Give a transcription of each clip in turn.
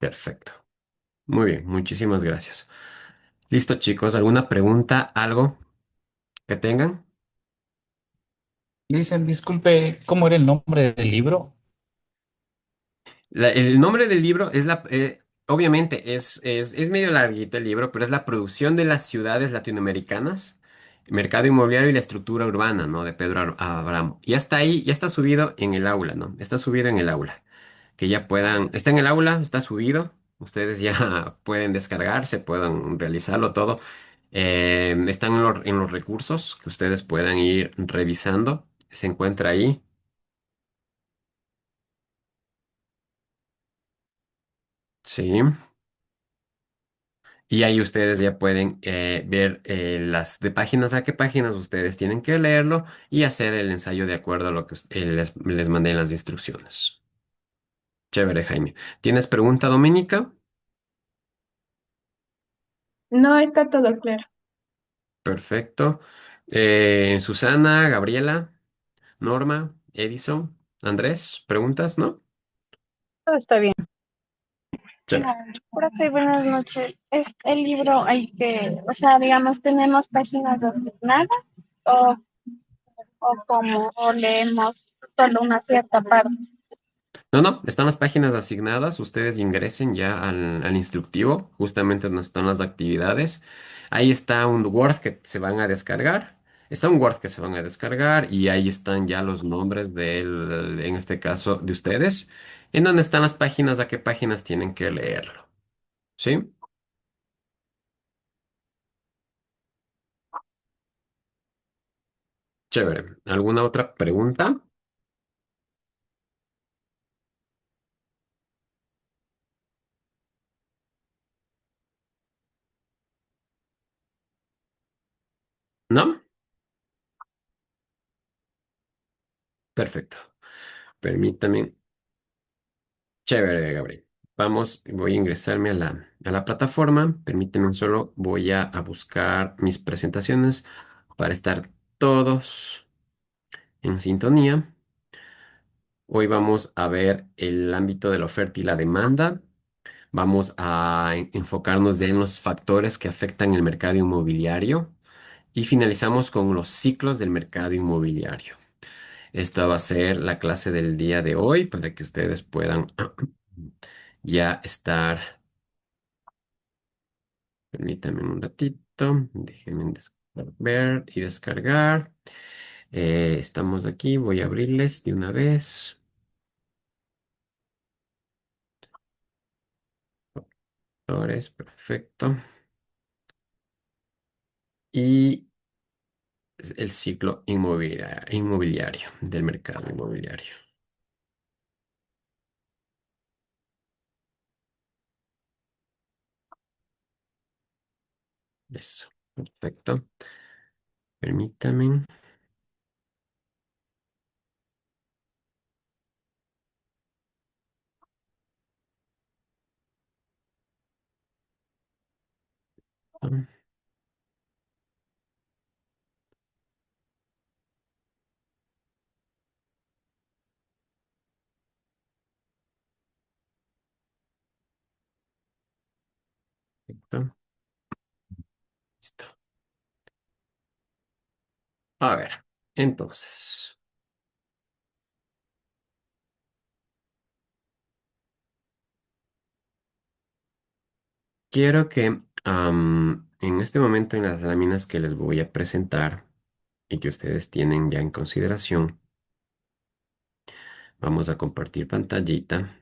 Perfecto. Muy bien, muchísimas gracias. Listo, chicos. ¿Alguna pregunta, algo que tengan? Dicen, disculpe, ¿cómo era el nombre del libro? El nombre del libro es obviamente es medio larguito el libro, pero es la producción de las ciudades latinoamericanas, mercado inmobiliario y la estructura urbana, ¿no? De Pedro Abramo. Y hasta ahí, ya está subido en el aula, ¿no? Está subido en el aula. Que ya puedan, está en el aula, está subido. Ustedes ya pueden descargarse, puedan realizarlo todo. Están en los recursos que ustedes puedan ir revisando. Se encuentra ahí. Sí. Y ahí ustedes ya pueden ver las de páginas a qué páginas ustedes tienen que leerlo y hacer el ensayo de acuerdo a lo que les mandé en las instrucciones. Chévere, Jaime. ¿Tienes pregunta, Doménica? No está todo claro. Perfecto. Susana, Gabriela, Norma, Edison, Andrés, ¿preguntas? ¿No? Todo está bien. Chévere. Profe, buenas noches. ¿Es el libro hay que, o sea, digamos, tenemos páginas asignadas o, o como, o leemos solo una cierta parte? No, no, están las páginas asignadas. Ustedes ingresen ya al instructivo, justamente donde están las actividades. Ahí está un Word que se van a descargar. Está un Word que se van a descargar y ahí están ya los nombres en este caso, de ustedes, en donde están las páginas, a qué páginas tienen que leerlo. ¿Sí? Chévere. ¿Alguna otra pregunta? ¿No? Perfecto. Permítame. Chévere, Gabriel. Vamos, voy a ingresarme a la plataforma. Permíteme solo, voy a buscar mis presentaciones para estar todos en sintonía. Hoy vamos a ver el ámbito de la oferta y la demanda. Vamos a enfocarnos en los factores que afectan el mercado inmobiliario y finalizamos con los ciclos del mercado inmobiliario. Esta va a ser la clase del día de hoy para que ustedes puedan ya estar. Permítanme un ratito, déjenme ver y descargar. Estamos aquí, voy a abrirles de una vez. Factores, perfecto. Y es el ciclo inmobiliario, del mercado inmobiliario. Eso, perfecto. Permítame. Perfecto. Listo. A ver, entonces, quiero que en este momento en las láminas que les voy a presentar y que ustedes tienen ya en consideración, vamos a compartir pantallita.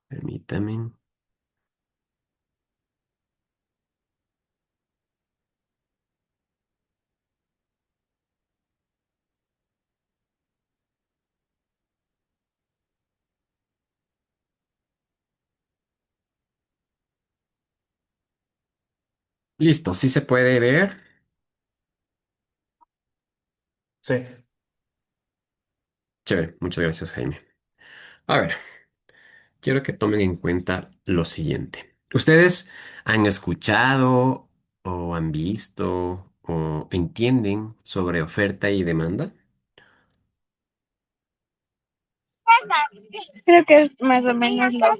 Permítame. Listo, sí se puede ver. Sí. Chévere, muchas gracias, Jaime. A ver, quiero que tomen en cuenta lo siguiente. ¿Ustedes han escuchado o han visto o entienden sobre oferta y demanda? Creo que es más o menos la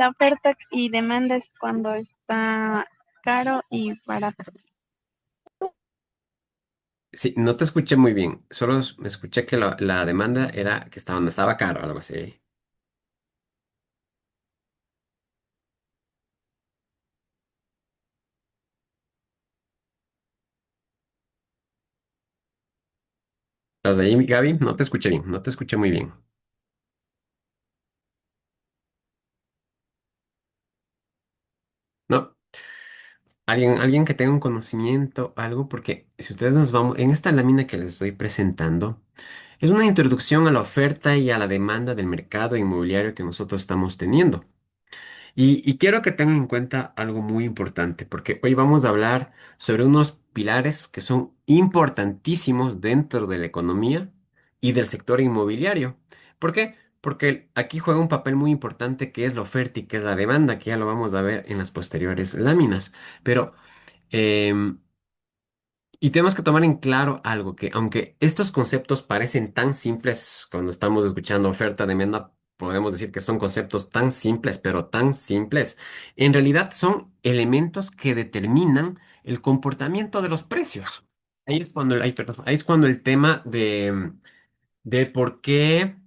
oferta y demanda es cuando está caro y barato. Sí, no te escuché muy bien. Solo me escuché que la demanda era que estaba caro, algo así. ¿Estás ahí, Gaby? No te escuché bien, no te escuché muy bien. No, alguien que tenga un conocimiento, algo, porque si ustedes nos vamos, en esta lámina que les estoy presentando, es una introducción a la oferta y a la demanda del mercado inmobiliario que nosotros estamos teniendo. Y quiero que tengan en cuenta algo muy importante, porque hoy vamos a hablar sobre unos pilares que son importantísimos dentro de la economía y del sector inmobiliario. ¿Por qué? Porque aquí juega un papel muy importante que es la oferta y que es la demanda, que ya lo vamos a ver en las posteriores láminas. Pero em, y tenemos que tomar en claro algo, que aunque estos conceptos parecen tan simples cuando estamos escuchando oferta, demanda, podemos decir que son conceptos tan simples, pero tan simples, en realidad son elementos que determinan el comportamiento de los precios. Ahí es cuando el tema de por qué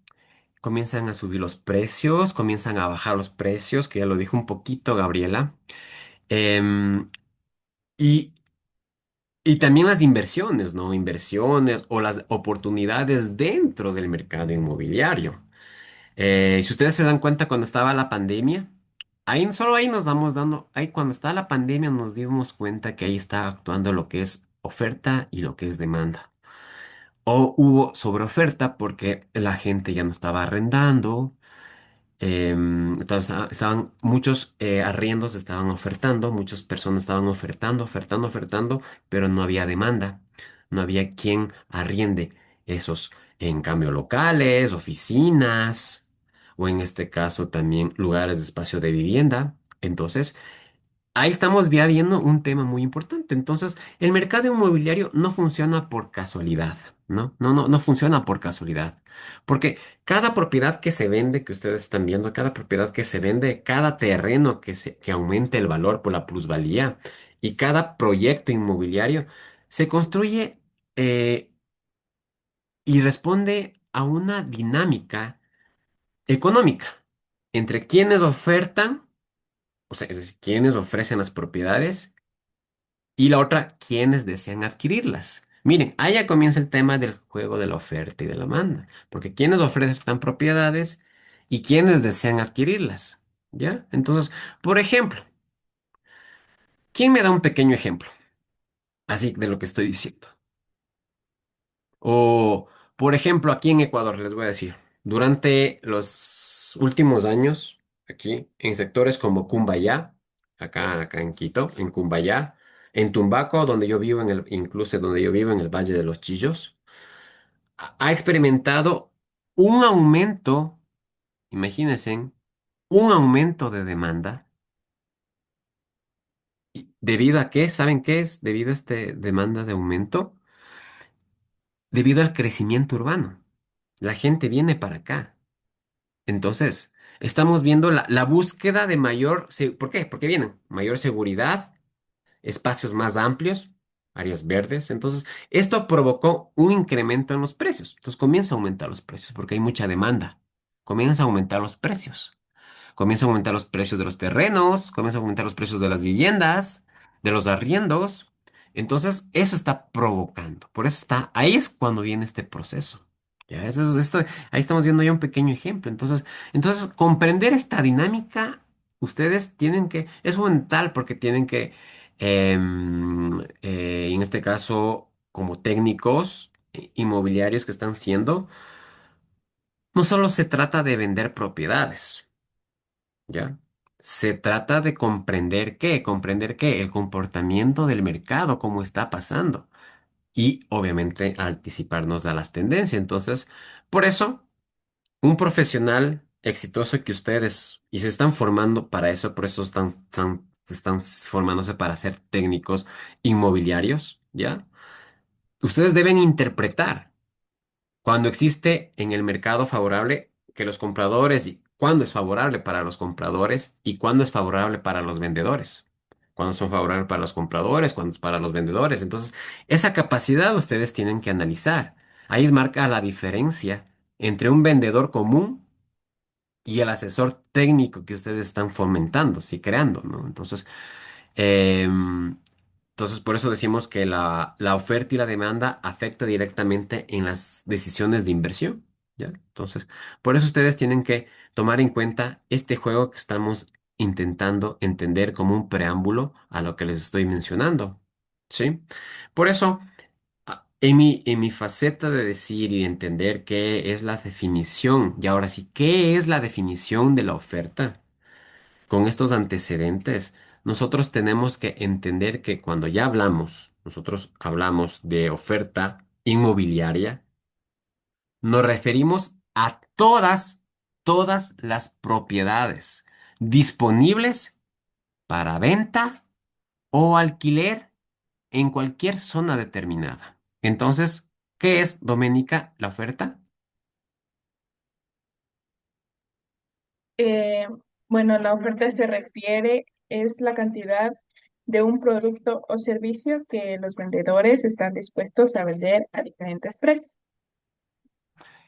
comienzan a subir los precios, comienzan a bajar los precios, que ya lo dijo un poquito Gabriela. Em, y Y también las inversiones, ¿no? Inversiones o las oportunidades dentro del mercado inmobiliario. Si ustedes se dan cuenta cuando estaba la pandemia, solo ahí nos vamos dando, ahí cuando estaba la pandemia nos dimos cuenta que ahí está actuando lo que es oferta y lo que es demanda. O hubo sobreoferta porque la gente ya no estaba arrendando. Entonces, estaban muchos arriendos estaban ofertando, muchas personas estaban ofertando, ofertando, ofertando, pero no había demanda, no había quien arriende esos, en cambio, locales, oficinas, o en este caso también lugares de espacio de vivienda. Entonces, ahí estamos ya viendo un tema muy importante. Entonces, el mercado inmobiliario no funciona por casualidad, ¿no? No funciona por casualidad. Porque cada propiedad que se vende, que ustedes están viendo, cada propiedad que se vende, cada terreno que aumente el valor por la plusvalía y cada proyecto inmobiliario se construye eh, y responde a una dinámica económica entre quienes ofertan, o sea, es decir, quienes ofrecen las propiedades y la otra, quienes desean adquirirlas. Miren, ahí ya comienza el tema del juego de la oferta y de la demanda, porque quienes ofrecen propiedades y quienes desean adquirirlas, ¿ya? Entonces, por ejemplo, ¿quién me da un pequeño ejemplo? Así de lo que estoy diciendo. O, por ejemplo, aquí en Ecuador, les voy a decir, durante los últimos años, aquí en sectores como Cumbayá, acá en Quito, en Cumbayá, en Tumbaco, donde yo vivo, incluso donde yo vivo en el Valle de los Chillos, ha experimentado un aumento, imagínense, un aumento de demanda. ¿Debido a qué? ¿Saben qué es? Debido a este demanda de aumento, debido al crecimiento urbano. La gente viene para acá. Entonces, estamos viendo la búsqueda de ¿por qué? Porque vienen mayor seguridad, espacios más amplios, áreas verdes. Entonces, esto provocó un incremento en los precios. Entonces, comienza a aumentar los precios porque hay mucha demanda. Comienza a aumentar los precios. Comienza a aumentar los precios de los terrenos, comienza a aumentar los precios de las viviendas, de los arriendos. Entonces, eso está provocando. Por eso ahí es cuando viene este proceso. Ya, ahí estamos viendo ya un pequeño ejemplo. Entonces, comprender esta dinámica, ustedes es fundamental porque tienen que, en este caso, como técnicos inmobiliarios que están siendo, no solo se trata de vender propiedades. ¿Ya? Se trata de comprender qué, el comportamiento del mercado, cómo está pasando y obviamente anticiparnos a las tendencias. Entonces, por eso, un profesional exitoso que ustedes y se están formando para eso, por eso están formándose para ser técnicos inmobiliarios, ¿ya? Ustedes deben interpretar. Cuando existe en el mercado favorable que los compradores, y cuándo es favorable para los compradores y cuándo es favorable para los vendedores. Cuándo son favorables para los compradores, cuándo es para los vendedores. Entonces, esa capacidad ustedes tienen que analizar. Ahí marca la diferencia entre un vendedor común y el asesor técnico que ustedes están fomentando, sí, creando, ¿no? Em, entonces, por eso decimos que la oferta y la demanda afecta directamente en las decisiones de inversión, ¿ya? Entonces, por eso ustedes tienen que tomar en cuenta este juego que estamos intentando entender como un preámbulo a lo que les estoy mencionando, ¿sí? Por eso, en mi faceta de decir y de entender qué es la definición, y ahora sí, ¿qué es la definición de la oferta? Con estos antecedentes, nosotros tenemos que entender que cuando ya hablamos, nosotros hablamos de oferta inmobiliaria, nos referimos a todas las propiedades disponibles para venta o alquiler en cualquier zona determinada. Entonces, ¿qué es, Doménica, la oferta? Eh, bueno, la oferta se refiere, es la cantidad de un producto o servicio que los vendedores están dispuestos a vender a diferentes precios.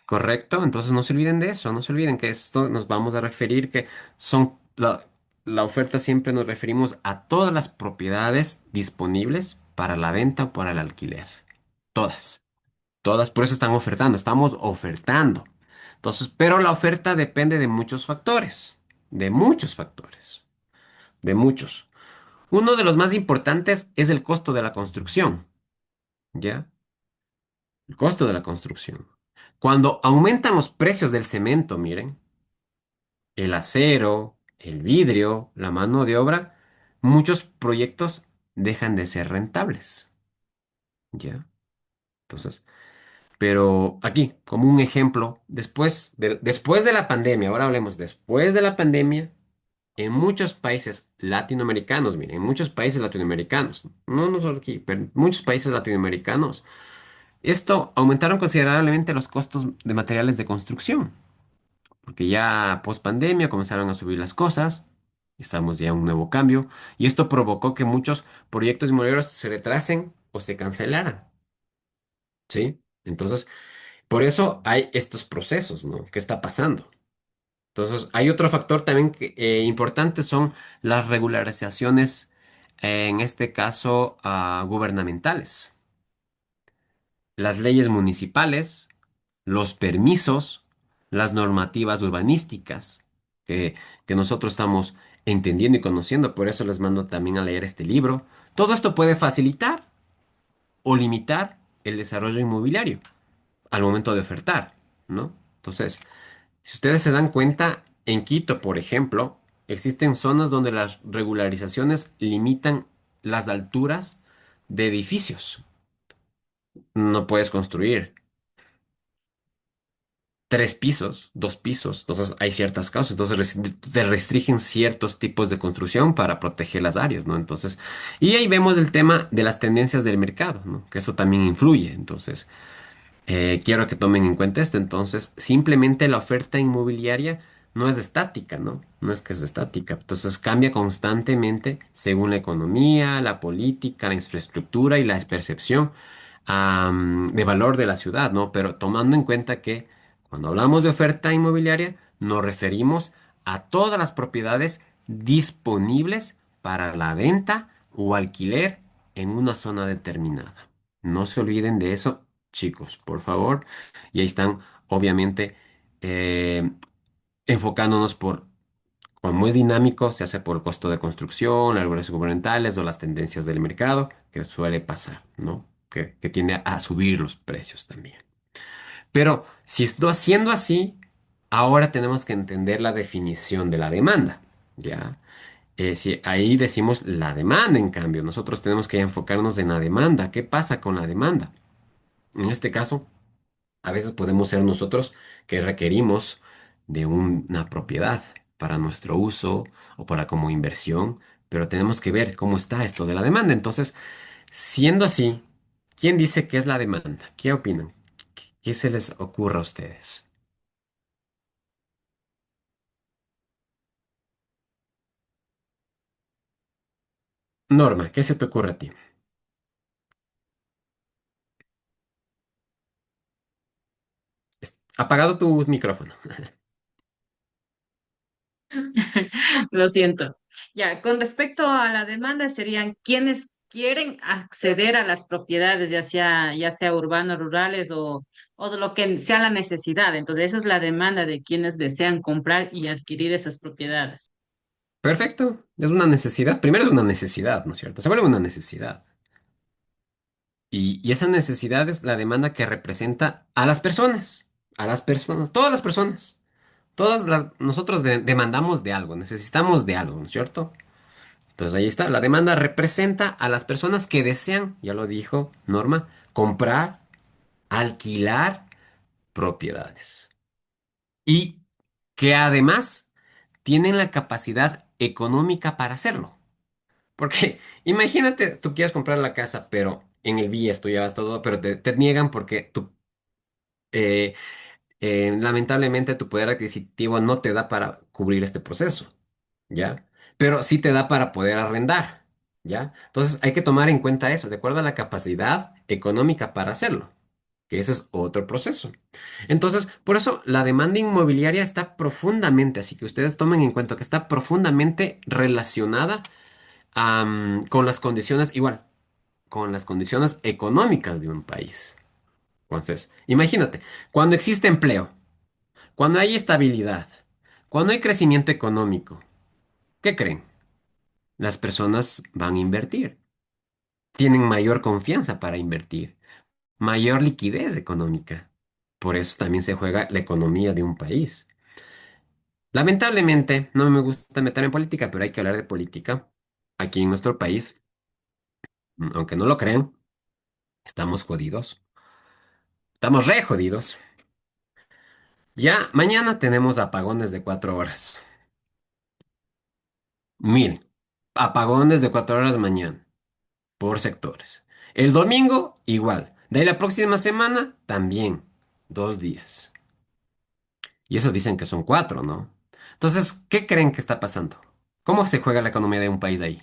Correcto, entonces no se olviden de eso, no se olviden que esto nos vamos a referir que son la oferta siempre nos referimos a todas las propiedades disponibles para la venta o para el alquiler. Todas, todas, por eso están ofertando, estamos ofertando. Entonces, pero la oferta depende de muchos factores, de muchos factores, de muchos. Uno de los más importantes es el costo de la construcción, ¿ya? El costo de la construcción. Cuando aumentan los precios del cemento, miren, el acero, el vidrio, la mano de obra, muchos proyectos dejan de ser rentables. ¿Ya? Entonces, pero aquí, como un ejemplo, después de la pandemia, ahora hablemos después de la pandemia, en muchos países latinoamericanos, miren, en muchos países latinoamericanos, no solo aquí, pero en muchos países latinoamericanos, esto aumentaron considerablemente los costos de materiales de construcción. Porque ya post pandemia comenzaron a subir las cosas, estamos ya en un nuevo cambio, y esto provocó que muchos proyectos inmobiliarios se retrasen o se cancelaran, ¿sí? Entonces, por eso hay estos procesos, ¿no? ¿Qué está pasando? Entonces, hay otro factor también importante, son las regularizaciones, en este caso, gubernamentales, las leyes municipales, los permisos, las normativas urbanísticas que, que nosotros estamos entendiendo y conociendo. Por eso les mando también a leer este libro. Todo esto puede facilitar o limitar el desarrollo inmobiliario al momento de ofertar, ¿no? Entonces, si ustedes se dan cuenta, en Quito, por ejemplo, existen zonas donde las regularizaciones limitan las alturas de edificios. No puedes construir tres pisos, dos pisos. Entonces hay ciertas causas. Entonces te restringen ciertos tipos de construcción para proteger las áreas, ¿no? Entonces, y ahí vemos el tema de las tendencias del mercado, ¿no? Que eso también influye. Entonces, quiero que tomen en cuenta esto. Entonces, simplemente la oferta inmobiliaria no es estática, ¿no? No es que es estática. Entonces, cambia constantemente según la economía, la política, la infraestructura y la percepción de valor de la ciudad, ¿no? Pero tomando en cuenta que cuando hablamos de oferta inmobiliaria, nos referimos a todas las propiedades disponibles para la venta o alquiler en una zona determinada. No se olviden de eso, chicos, por favor. Y ahí están, obviamente, eh, enfocándonos por, como es dinámico, se hace por el costo de construcción, las regulaciones gubernamentales o las tendencias del mercado, que suele pasar, ¿no? Que tiende a subir los precios también. Pero si esto siendo así, ahora tenemos que entender la definición de la demanda, ¿ya? Si ahí decimos la demanda, en cambio, nosotros tenemos que enfocarnos en la demanda. ¿Qué pasa con la demanda? En este caso, a veces podemos ser nosotros que requerimos de una propiedad para nuestro uso o para como inversión, pero tenemos que ver cómo está esto de la demanda. Entonces, siendo así, ¿quién dice que es la demanda? ¿Qué opinan? ¿Qué se les ocurre a ustedes? Norma, ¿qué se te ocurre a ti? Apagado tu micrófono. Lo siento. Ya, con respecto a la demanda, serían quienes quieren acceder a las propiedades, ya sea urbanos, rurales o de lo que sea la necesidad. Entonces, esa es la demanda de quienes desean comprar y adquirir esas propiedades. Perfecto. Es una necesidad. Primero es una necesidad, ¿no es cierto? Se vuelve una necesidad. Y esa necesidad es la demanda que representa a las personas. A las personas. Todas las personas. Nosotros demandamos de algo, necesitamos de algo, ¿no es cierto? Entonces ahí está. La demanda representa a las personas que desean, ya lo dijo Norma, comprar, alquilar propiedades. Y que además tienen la capacidad económica para hacerlo. Porque imagínate, tú quieres comprar la casa, pero en el BIES tú llevas todo, pero te niegan porque eh, lamentablemente tu poder adquisitivo no te da para cubrir este proceso, ¿ya? Pero sí te da para poder arrendar, ¿ya? Entonces hay que tomar en cuenta eso, de acuerdo a la capacidad económica para hacerlo, que ese es otro proceso. Entonces, por eso la demanda inmobiliaria está profundamente, así que ustedes tomen en cuenta que está profundamente relacionada con las condiciones, igual, con las condiciones económicas de un país. Entonces, imagínate, cuando existe empleo, cuando hay estabilidad, cuando hay crecimiento económico, ¿qué creen? Las personas van a invertir, tienen mayor confianza para invertir, mayor liquidez económica. Por eso también se juega la economía de un país. Lamentablemente, no me gusta meter en política, pero hay que hablar de política. Aquí en nuestro país, aunque no lo crean, estamos jodidos. Estamos re jodidos. Ya mañana tenemos apagones de 4 horas. Miren, apagones de 4 horas mañana, por sectores. El domingo, igual. De ahí la próxima semana, también. 2 días. Y eso dicen que son 4, ¿no? Entonces, ¿qué creen que está pasando? ¿Cómo se juega la economía de un país ahí?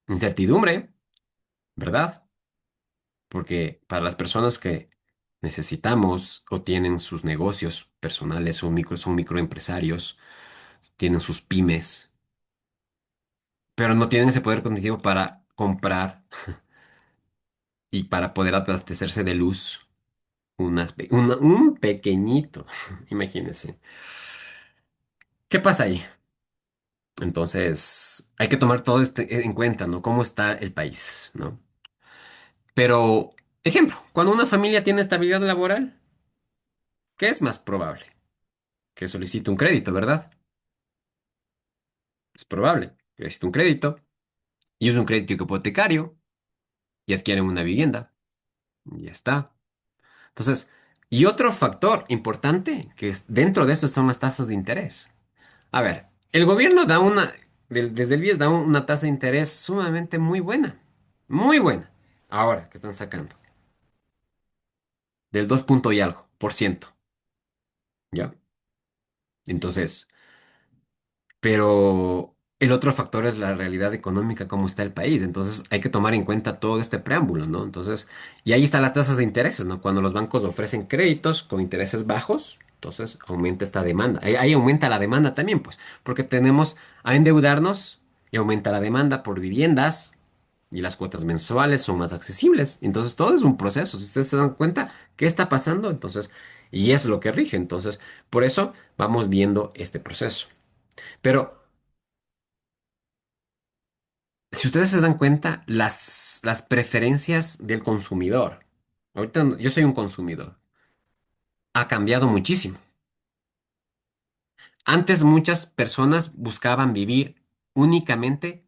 Incertidumbre, ¿verdad? Porque para las personas que necesitamos o tienen sus negocios personales son microempresarios, tienen sus pymes, pero no tienen ese poder cognitivo para comprar y para poder abastecerse de luz. Un pequeñito, imagínense. ¿Qué pasa ahí? Entonces, hay que tomar todo esto en cuenta, ¿no? ¿Cómo está el país, ¿no? Pero, ejemplo, cuando una familia tiene estabilidad laboral, ¿qué es más probable? Que solicite un crédito, ¿verdad? Es probable que solicite un crédito y use un crédito hipotecario y adquieren una vivienda. Y ya está. Entonces, y otro factor importante que es, dentro de esto están las tasas de interés. A ver, el gobierno desde el BIES da una tasa de interés sumamente muy buena, ahora que están sacando, del 2 punto y algo por ciento, ¿ya? Entonces, pero el otro factor es la realidad económica, cómo está el país. Entonces hay que tomar en cuenta todo este preámbulo, ¿no? Entonces, y ahí están las tasas de intereses, ¿no? Cuando los bancos ofrecen créditos con intereses bajos, entonces aumenta esta demanda. Ahí aumenta la demanda también, pues, porque tenemos a endeudarnos y aumenta la demanda por viviendas y las cuotas mensuales son más accesibles. Entonces todo es un proceso. Si ustedes se dan cuenta, ¿qué está pasando? Entonces, y es lo que rige. Entonces, por eso vamos viendo este proceso. Pero si ustedes se dan cuenta, las preferencias del consumidor, ahorita yo soy un consumidor, ha cambiado muchísimo. Antes muchas personas buscaban vivir únicamente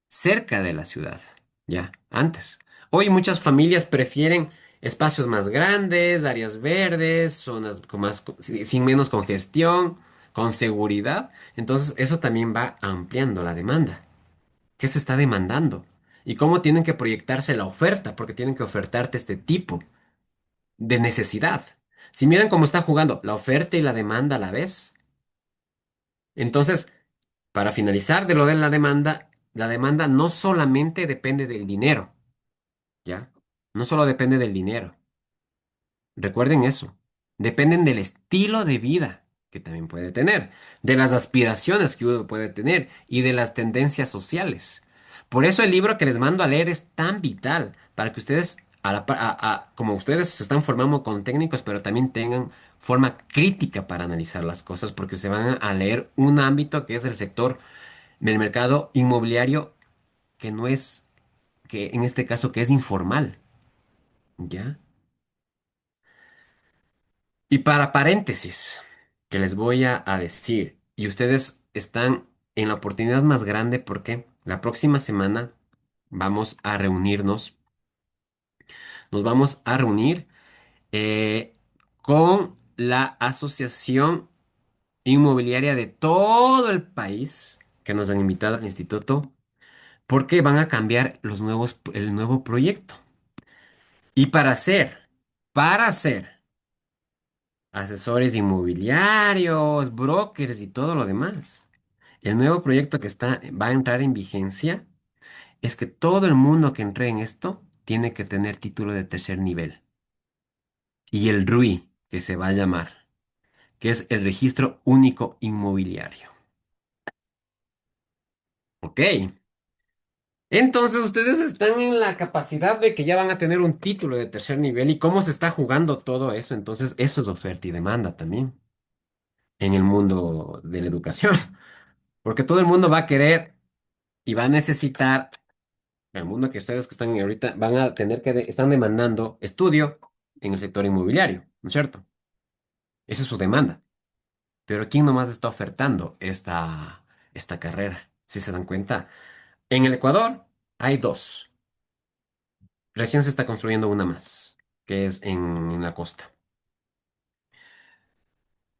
cerca de la ciudad, ya, antes. Hoy muchas familias prefieren espacios más grandes, áreas verdes, zonas sin menos congestión, con seguridad. Entonces eso también va ampliando la demanda. ¿Qué se está demandando? y cómo tienen que proyectarse la oferta, porque tienen que ofertarte este tipo de necesidad. Si miran cómo está jugando la oferta y la demanda a la vez, entonces, para finalizar de lo de la demanda no solamente depende del dinero, ¿ya? No solo depende del dinero. Recuerden eso. Dependen del estilo de vida que también puede tener, de las aspiraciones que uno puede tener y de las tendencias sociales. Por eso el libro que les mando a leer es tan vital para que ustedes, como ustedes se están formando con técnicos, pero también tengan forma crítica para analizar las cosas, porque se van a leer un ámbito que es el sector del mercado inmobiliario que no es, que en este caso que es informal, ¿ya? Y para paréntesis, que les voy a decir, y ustedes están en la oportunidad más grande porque la próxima semana vamos a reunirnos, nos vamos a reunir con la Asociación Inmobiliaria de todo el país que nos han invitado al instituto porque van a cambiar el nuevo proyecto. Y para hacer asesores inmobiliarios, brokers y todo lo demás. El nuevo proyecto que va a entrar en vigencia es que todo el mundo que entre en esto tiene que tener título de tercer nivel. Y el RUI, que se va a llamar, que es el Registro Único Inmobiliario. ¿Ok? Entonces ustedes están en la capacidad de que ya van a tener un título de tercer nivel y cómo se está jugando todo eso. Entonces eso es oferta y demanda también en el mundo de la educación. Porque todo el mundo va a querer y va a necesitar, el mundo que ustedes que están ahorita van a tener están demandando estudio en el sector inmobiliario, ¿no es cierto? Esa es su demanda. Pero ¿quién nomás está ofertando esta carrera? Si se dan cuenta, en el Ecuador hay dos. Recién se está construyendo una más, que es en la costa.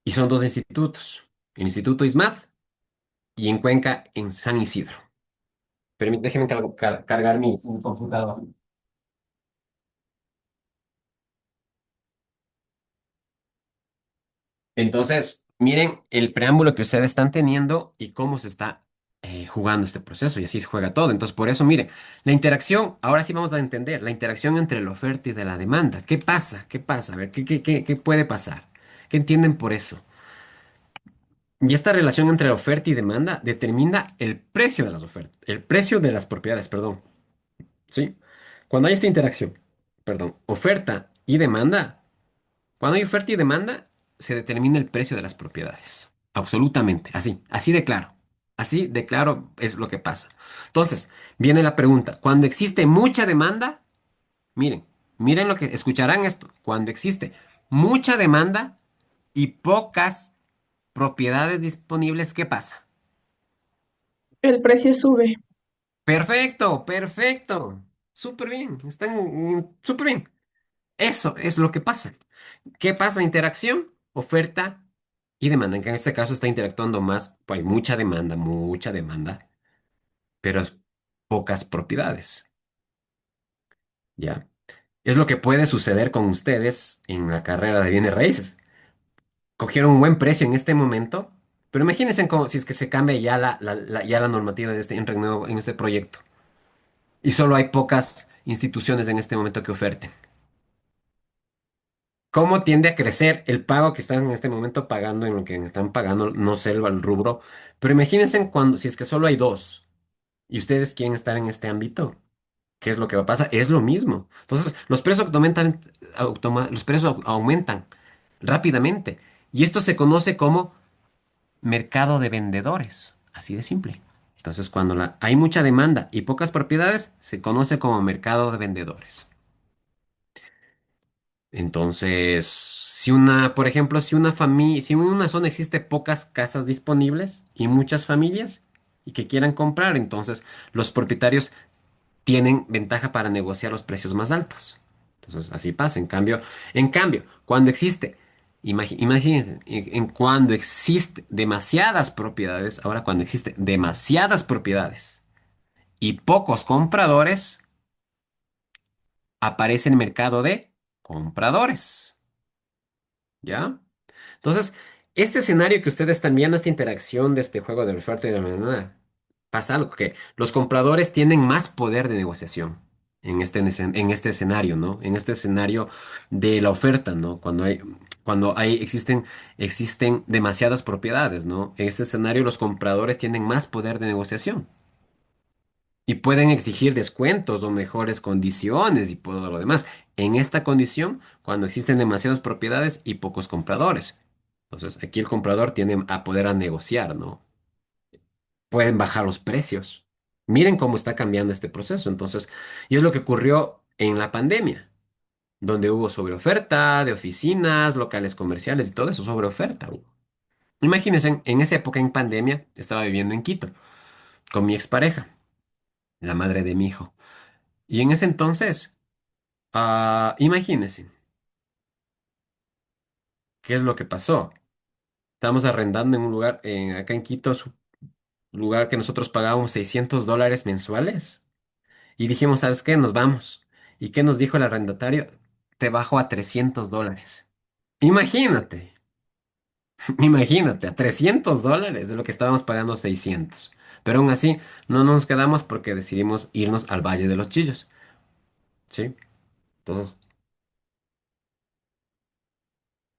Y son dos institutos. El Instituto ISMAD y en Cuenca, en San Isidro. Déjenme cargar mi computadora. Entonces, miren el preámbulo que ustedes están teniendo y cómo se está jugando este proceso y así se juega todo. Entonces, por eso, miren, la interacción, ahora sí vamos a entender, la interacción entre la oferta y de la demanda. ¿Qué pasa? ¿Qué pasa? A ver, ¿qué puede pasar? ¿Qué entienden por eso? Y esta relación entre la oferta y demanda determina el precio de las ofertas, el precio de las propiedades, perdón. ¿Sí? Cuando hay esta interacción, perdón, oferta y demanda. Cuando hay oferta y demanda, se determina el precio de las propiedades. Absolutamente, así de claro. Así de claro es lo que pasa. Entonces, viene la pregunta, cuando existe mucha demanda, miren, miren lo que escucharán esto. Cuando existe mucha demanda y pocas propiedades disponibles, ¿qué pasa? El precio sube. Perfecto, perfecto. Súper bien, están súper bien. Eso es lo que pasa. ¿Qué pasa? Interacción, oferta y demanda. Que en este caso está interactuando más, pues hay mucha demanda, pero pocas propiedades. ¿Ya? Es lo que puede suceder con ustedes en la carrera de bienes raíces. Cogieron un buen precio en este momento, pero imagínense si es que se cambia ya ya la normativa de en este proyecto y solo hay pocas instituciones en este momento que oferten. ¿Cómo tiende a crecer el pago que están en este momento pagando en lo que están pagando? No sé el rubro, pero imagínense si es que solo hay dos y ustedes quieren estar en este ámbito, ¿qué es lo que va a pasar? Es lo mismo. Entonces, los precios aumentan rápidamente y esto se conoce como mercado de vendedores, así de simple. Entonces, cuando hay mucha demanda y pocas propiedades, se conoce como mercado de vendedores. Entonces, por ejemplo, si en una zona existe pocas casas disponibles y muchas familias y que quieran comprar, entonces los propietarios tienen ventaja para negociar los precios más altos. Entonces, así pasa. En cambio, cuando existe, imagínense, cuando existe demasiadas propiedades, ahora cuando existe demasiadas propiedades y pocos compradores, aparece el mercado de compradores. ¿Ya? Entonces, este escenario que ustedes están viendo, esta interacción de este juego de la oferta y de la demanda, pasa algo que los compradores tienen más poder de negociación en este escenario, ¿no? En este escenario de la oferta, ¿no? Existen demasiadas propiedades, ¿no? En este escenario los compradores tienen más poder de negociación y pueden exigir descuentos o mejores condiciones y todo lo demás. En esta condición, cuando existen demasiadas propiedades y pocos compradores. Entonces, aquí el comprador tiene a poder a negociar, ¿no? Pueden bajar los precios. Miren cómo está cambiando este proceso. Entonces, y es lo que ocurrió en la pandemia, donde hubo sobreoferta de oficinas, locales comerciales y todo eso, sobreoferta. Imagínense, en esa época en pandemia, estaba viviendo en Quito con mi expareja, la madre de mi hijo. Y en ese entonces, imagínense, ¿qué es lo que pasó? Estábamos arrendando en un lugar, acá en Quito, lugar que nosotros pagábamos $600 mensuales. Y dijimos, ¿sabes qué? Nos vamos. ¿Y qué nos dijo el arrendatario? Te bajo a $300. Imagínate, imagínate, a $300 de lo que estábamos pagando 600. Pero aún así, no nos quedamos porque decidimos irnos al Valle de los Chillos. ¿Sí? Entonces,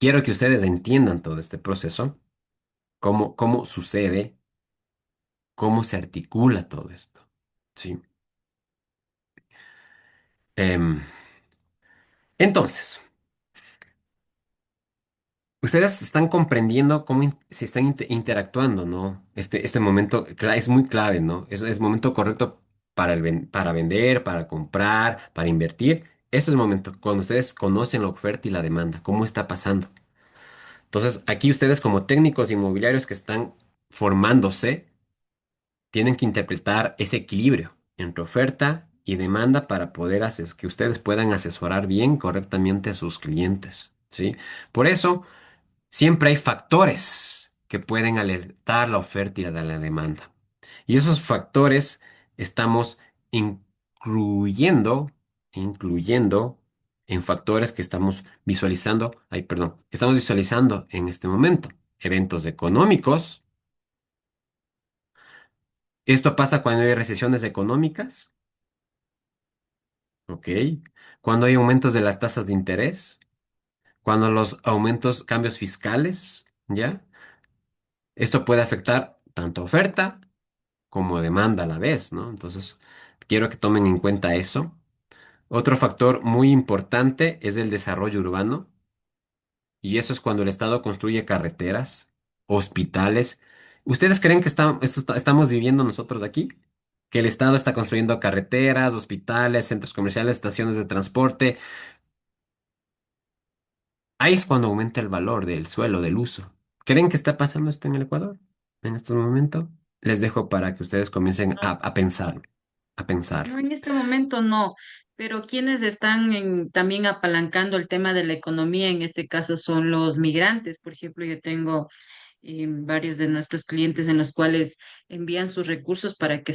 quiero que ustedes entiendan todo este proceso, cómo sucede, cómo se articula todo esto. ¿Sí? Em, entonces, ustedes están comprendiendo cómo se están interactuando, ¿no? Este momento es muy clave, ¿no? Es momento correcto para, para vender, para comprar, para invertir. Ese es el momento, cuando ustedes conocen la oferta y la demanda, cómo está pasando. Entonces, aquí ustedes como técnicos inmobiliarios que están formándose, tienen que interpretar ese equilibrio entre oferta y demanda para poder hacer que ustedes puedan asesorar bien, correctamente a sus clientes, ¿sí? Por eso, siempre hay factores que pueden alertar la oferta y la demanda. Y esos factores estamos incluyendo en factores que estamos visualizando, ay, perdón, que estamos visualizando en este momento. Eventos económicos. Esto pasa cuando hay recesiones económicas, ¿ok? Cuando hay aumentos de las tasas de interés, cuando los aumentos, cambios fiscales, ¿ya? Esto puede afectar tanto oferta como demanda a la vez, ¿no? Entonces, quiero que tomen en cuenta eso. Otro factor muy importante es el desarrollo urbano, y eso es cuando el Estado construye carreteras, hospitales. ¿Ustedes creen que estamos viviendo nosotros aquí? Que el Estado está construyendo carreteras, hospitales, centros comerciales, estaciones de transporte. Ahí es cuando aumenta el valor del suelo, del uso. ¿Creen que está pasando esto en el Ecuador en estos momentos? Les dejo para que ustedes comiencen a pensar, a pensar. No, en este momento no, pero quienes están también apalancando el tema de la economía, en este caso son los migrantes. Por ejemplo, yo tengo varios de nuestros clientes en los cuales envían sus recursos para que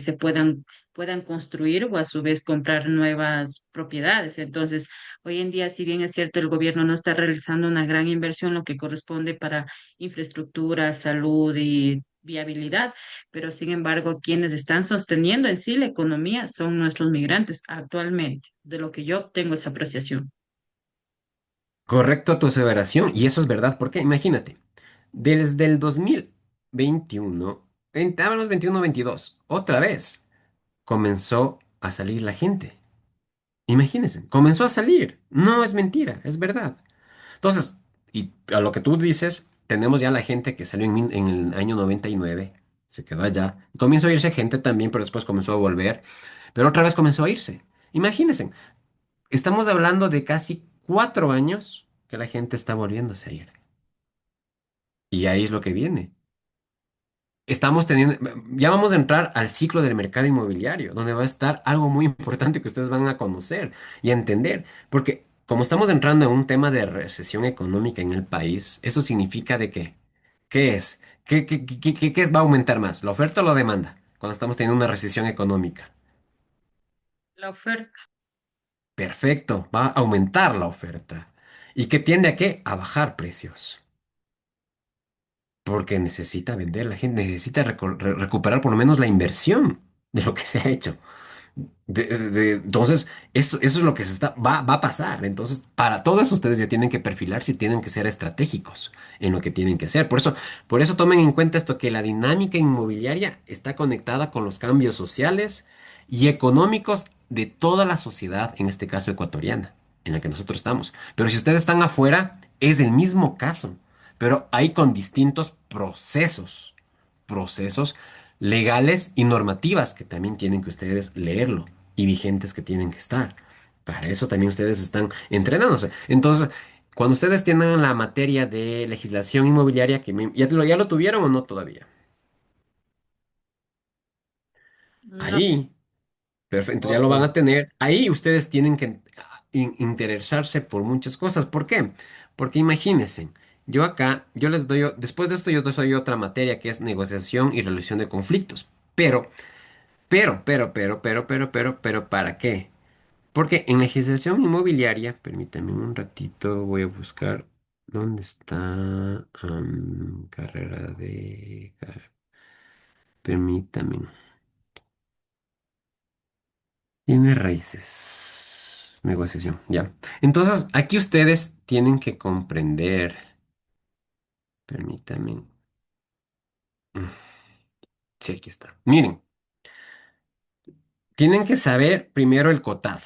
puedan construir o a su vez comprar nuevas propiedades. Entonces, hoy en día, si bien es cierto, el gobierno no está realizando una gran inversión, lo que corresponde para infraestructura, salud y viabilidad, pero sin embargo, quienes están sosteniendo en sí la economía son nuestros migrantes actualmente, de lo que yo tengo esa apreciación. Correcto tu aseveración, y eso es verdad, porque imagínate, desde el 2021, hablamos 21-22, otra vez comenzó a salir la gente. Imagínense, comenzó a salir. No es mentira, es verdad. Entonces, y a lo que tú dices, tenemos ya la gente que salió en el año 99, se quedó allá. Comenzó a irse gente también, pero después comenzó a volver, pero otra vez comenzó a irse. Imagínense, estamos hablando de casi 4 años que la gente está volviéndose a ir. Y ahí es lo que viene. Estamos teniendo, ya vamos a entrar al ciclo del mercado inmobiliario, donde va a estar algo muy importante que ustedes van a conocer y a entender, porque como estamos entrando en un tema de recesión económica en el país, eso significa de que, ¿qué es? ¿Qué va a aumentar más? ¿La oferta o la demanda? Cuando estamos teniendo una recesión económica. La oferta. Perfecto, va a aumentar la oferta. ¿Y qué tiende a qué? A bajar precios. Porque necesita vender, la gente necesita recuperar por lo menos la inversión de lo que se ha hecho. Entonces, eso es lo que va a pasar. Entonces, para todo eso ustedes ya tienen que perfilarse y tienen que ser estratégicos en lo que tienen que hacer. Por eso tomen en cuenta esto, que la dinámica inmobiliaria está conectada con los cambios sociales y económicos de toda la sociedad, en este caso ecuatoriana, en la que nosotros estamos. Pero si ustedes están afuera, es el mismo caso, pero hay con distintos procesos legales y normativas que también tienen que ustedes leerlo y vigentes que tienen que estar. Para eso también ustedes están entrenándose. Entonces, cuando ustedes tienen la materia de legislación inmobiliaria, ¿ya lo tuvieron o no todavía? No. Ahí, perfecto, entonces ya lo van a Ok. tener. Ahí ustedes tienen que interesarse por muchas cosas. ¿Por qué? Porque imagínense, yo les doy, después de esto yo les doy otra materia que es negociación y resolución de conflictos. Pero, ¿para qué? Porque en legislación inmobiliaria, permítame un ratito, voy a buscar dónde está carrera de... Permítame. Tiene raíces. Negociación, ya. Entonces, aquí ustedes tienen que comprender, permítame. Mm, Sí, aquí está. Miren, tienen que saber primero el COTAD,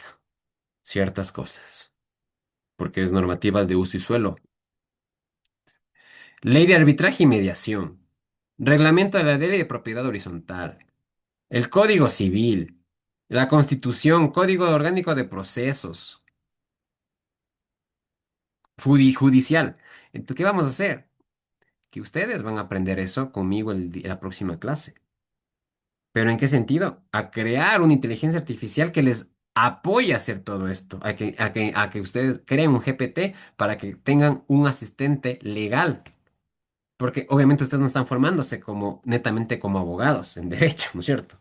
ciertas cosas, porque es normativas de uso y suelo. Ley de arbitraje y mediación. Reglamento de la ley de propiedad horizontal. El Código Civil. La Constitución. Código Orgánico de Procesos. Judicial. Entonces, ¿qué vamos a hacer? Que ustedes van a aprender eso conmigo la próxima clase. ¿Pero en qué sentido? A crear una inteligencia artificial que les apoye a hacer todo esto. A que ustedes creen un GPT para que tengan un asistente legal. Porque obviamente ustedes no están formándose como netamente como abogados en derecho, ¿no es cierto?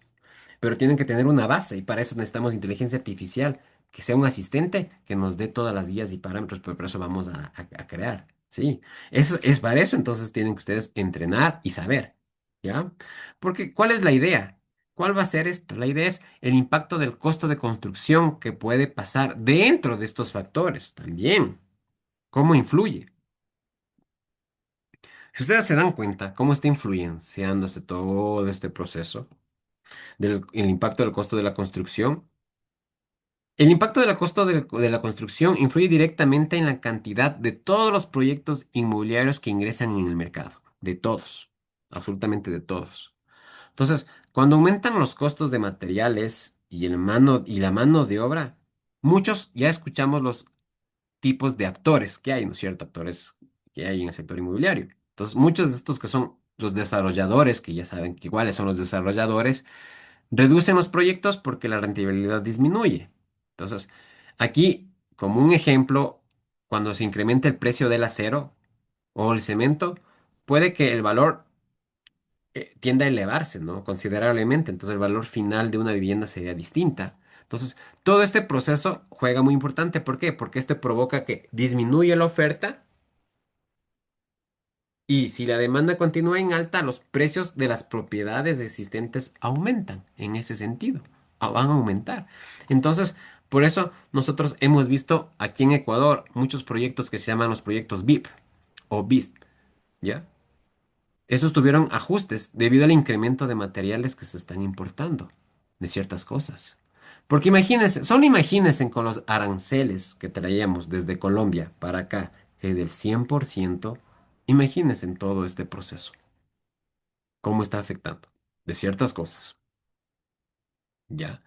Pero tienen que tener una base y para eso necesitamos inteligencia artificial, que sea un asistente que nos dé todas las guías y parámetros, pero por eso vamos a crear, ¿sí? Es para eso, entonces tienen que ustedes entrenar y saber, ¿ya? Porque, ¿cuál es la idea? ¿Cuál va a ser esto? La idea es el impacto del costo de construcción que puede pasar dentro de estos factores también. ¿Cómo influye? Si ustedes se dan cuenta cómo está influenciándose todo este proceso el impacto del costo de la construcción, el impacto del costo de la construcción influye directamente en la cantidad de todos los proyectos inmobiliarios que ingresan en el mercado, de todos, absolutamente de todos. Entonces, cuando aumentan los costos de materiales y la mano de obra, muchos ya escuchamos los tipos de actores que hay, ¿no es cierto? Actores que hay en el sector inmobiliario. Entonces, muchos de estos que son los desarrolladores, que ya saben que cuáles son los desarrolladores, reducen los proyectos porque la rentabilidad disminuye. Entonces, aquí, como un ejemplo, cuando se incrementa el precio del acero o el cemento, puede que el valor tienda a elevarse, ¿no? Considerablemente. Entonces, el valor final de una vivienda sería distinta. Entonces, todo este proceso juega muy importante. ¿Por qué? Porque este provoca que disminuye la oferta y si la demanda continúa en alta, los precios de las propiedades existentes aumentan en ese sentido, van a aumentar. Entonces, por eso nosotros hemos visto aquí en Ecuador muchos proyectos que se llaman los proyectos BIP o BIS, ¿ya? Esos tuvieron ajustes debido al incremento de materiales que se están importando, de ciertas cosas. Porque imagínense, solo imagínense con los aranceles que traíamos desde Colombia para acá, que es del 100%, imagínense en todo este proceso, cómo está afectando de ciertas cosas, ¿ya?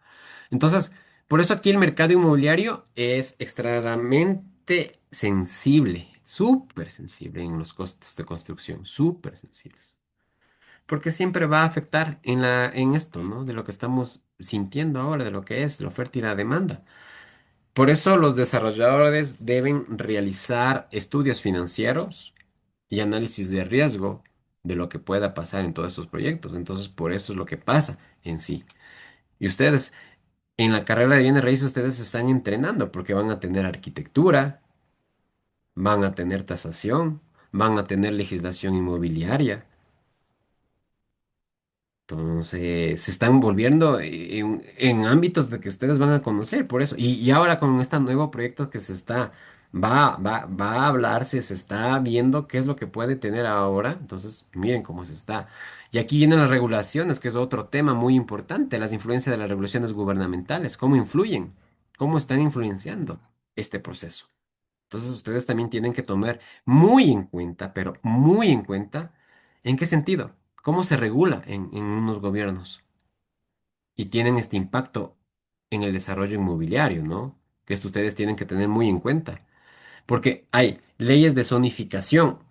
Entonces, por eso aquí el mercado inmobiliario es extremadamente sensible, súper sensible en los costos de construcción, súper sensibles. Porque siempre va a afectar en esto, ¿no? De lo que estamos sintiendo ahora, de lo que es la oferta y la demanda. Por eso los desarrolladores deben realizar estudios financieros y análisis de riesgo de lo que pueda pasar en todos estos proyectos. Entonces, por eso es lo que pasa en sí. Y ustedes En la carrera de bienes raíces ustedes se están entrenando porque van a tener arquitectura, van a tener tasación, van a tener legislación inmobiliaria. Entonces, se están volviendo en ámbitos de que ustedes van a conocer, por eso. Y ahora con este nuevo proyecto que va a hablarse, se está viendo qué es lo que puede tener ahora. Entonces, miren cómo se está. Y aquí vienen las regulaciones, que es otro tema muy importante, las influencias de las regulaciones gubernamentales, cómo influyen, cómo están influenciando este proceso. Entonces, ustedes también tienen que tomar muy en cuenta, pero muy en cuenta, ¿en qué sentido? ¿Cómo se regula en unos gobiernos? Y tienen este impacto en el desarrollo inmobiliario, ¿no? Que esto ustedes tienen que tener muy en cuenta. Porque hay leyes de zonificación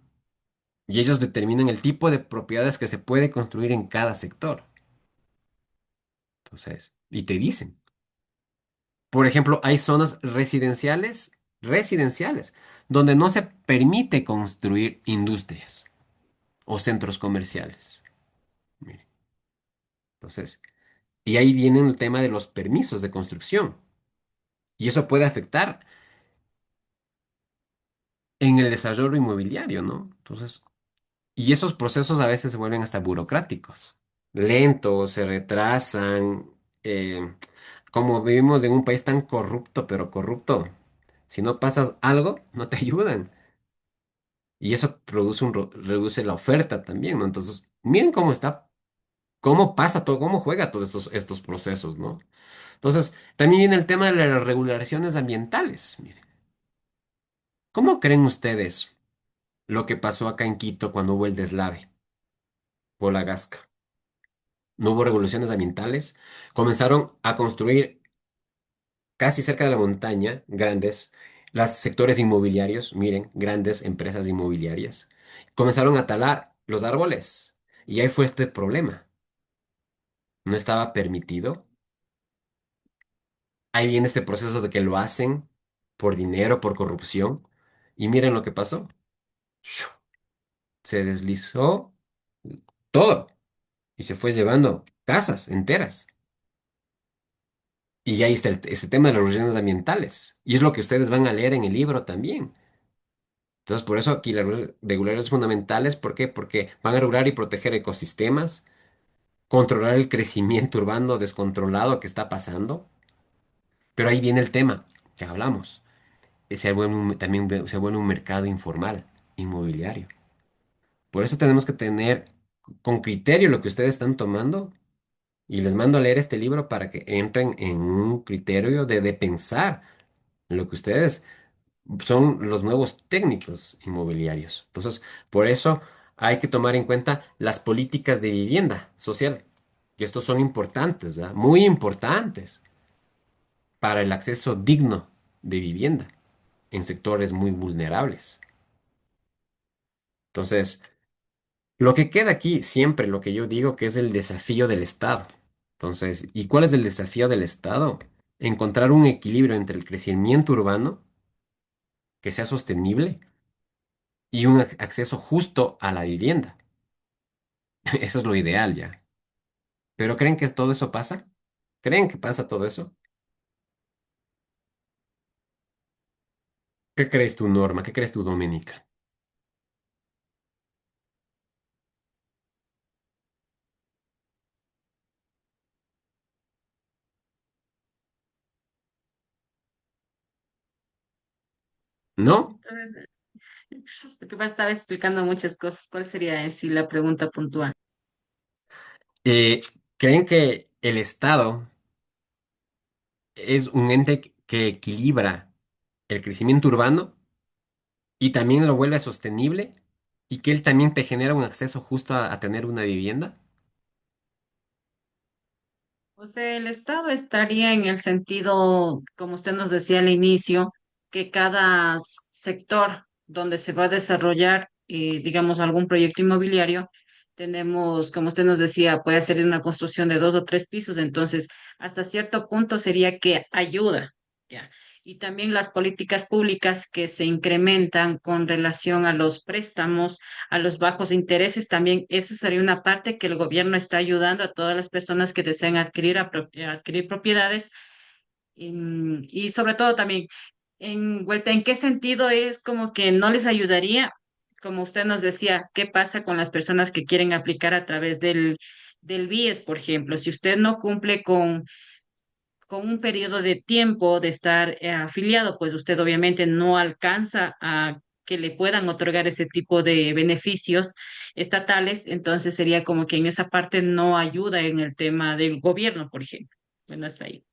y ellos determinan el tipo de propiedades que se puede construir en cada sector. Entonces, y te dicen, por ejemplo, hay zonas residenciales, donde no se permite construir industrias o centros comerciales. Mire, entonces, y ahí viene el tema de los permisos de construcción. Y eso puede afectar en el desarrollo inmobiliario, ¿no? Entonces, y esos procesos a veces se vuelven hasta burocráticos, lentos, se retrasan. Como vivimos en un país tan corrupto, pero corrupto, si no pasas algo, no te ayudan. Y eso reduce la oferta también, ¿no? Entonces, miren cómo está, cómo pasa todo, cómo juega todos estos procesos, ¿no? Entonces, también viene el tema de las regulaciones ambientales. Miren, ¿cómo creen ustedes lo que pasó acá en Quito cuando hubo el deslave por la Gasca? No hubo regulaciones ambientales. Comenzaron a construir casi cerca de la montaña, grandes, los sectores inmobiliarios, miren, grandes empresas inmobiliarias. Comenzaron a talar los árboles. Y ahí fue este problema. No estaba permitido. Ahí viene este proceso de que lo hacen por dinero, por corrupción. Y miren lo que pasó. ¡Shu! Se deslizó todo y se fue llevando casas enteras. Y ahí está este tema de las regulaciones ambientales. Y es lo que ustedes van a leer en el libro también. Entonces, por eso aquí las regulaciones fundamentales, ¿por qué? Porque van a regular y proteger ecosistemas, controlar el crecimiento urbano descontrolado que está pasando. Pero ahí viene el tema que hablamos. También se vuelve un mercado informal, inmobiliario. Por eso tenemos que tener con criterio lo que ustedes están tomando. Y les mando a leer este libro para que entren en un criterio de pensar en lo que ustedes son los nuevos técnicos inmobiliarios. Entonces, por eso hay que tomar en cuenta las políticas de vivienda social. Y estos son importantes, ¿ah? Muy importantes para el acceso digno de vivienda en sectores muy vulnerables. Entonces, lo que queda aquí siempre, lo que yo digo que es el desafío del Estado. Entonces, ¿y cuál es el desafío del Estado? Encontrar un equilibrio entre el crecimiento urbano que sea sostenible y un acceso justo a la vivienda. Eso es lo ideal ya. ¿Pero creen que todo eso pasa? ¿Creen que pasa todo eso? ¿Qué crees tú, Norma? ¿Qué crees tú, Doménica? ¿No? Entonces, lo que pasa, estaba explicando muchas cosas. ¿Cuál sería en sí la pregunta puntual? Eh, ¿Creen que el Estado es un ente que equilibra el crecimiento urbano y también lo vuelve sostenible y que él también te genera un acceso justo a tener una vivienda? O sea, el Estado estaría en el sentido, como usted nos decía al inicio, que cada sector donde se va a desarrollar, digamos, algún proyecto inmobiliario, tenemos, como usted nos decía, puede ser una construcción de 2 o 3 pisos, entonces, hasta cierto punto sería que ayuda, ¿ya? Y también las políticas públicas que se incrementan con relación a los préstamos, a los bajos intereses, también esa sería una parte que el gobierno está ayudando a todas las personas que desean adquirir propiedades Y sobre todo también, en vuelta, ¿en qué sentido es como que no les ayudaría? Como usted nos decía, ¿qué pasa con las personas que quieren aplicar a través del BIES, por ejemplo? Si usted no cumple con un periodo de tiempo de estar afiliado, pues usted obviamente no alcanza a que le puedan otorgar ese tipo de beneficios estatales, entonces sería como que en esa parte no ayuda en el tema del gobierno, por ejemplo. Bueno, hasta ahí.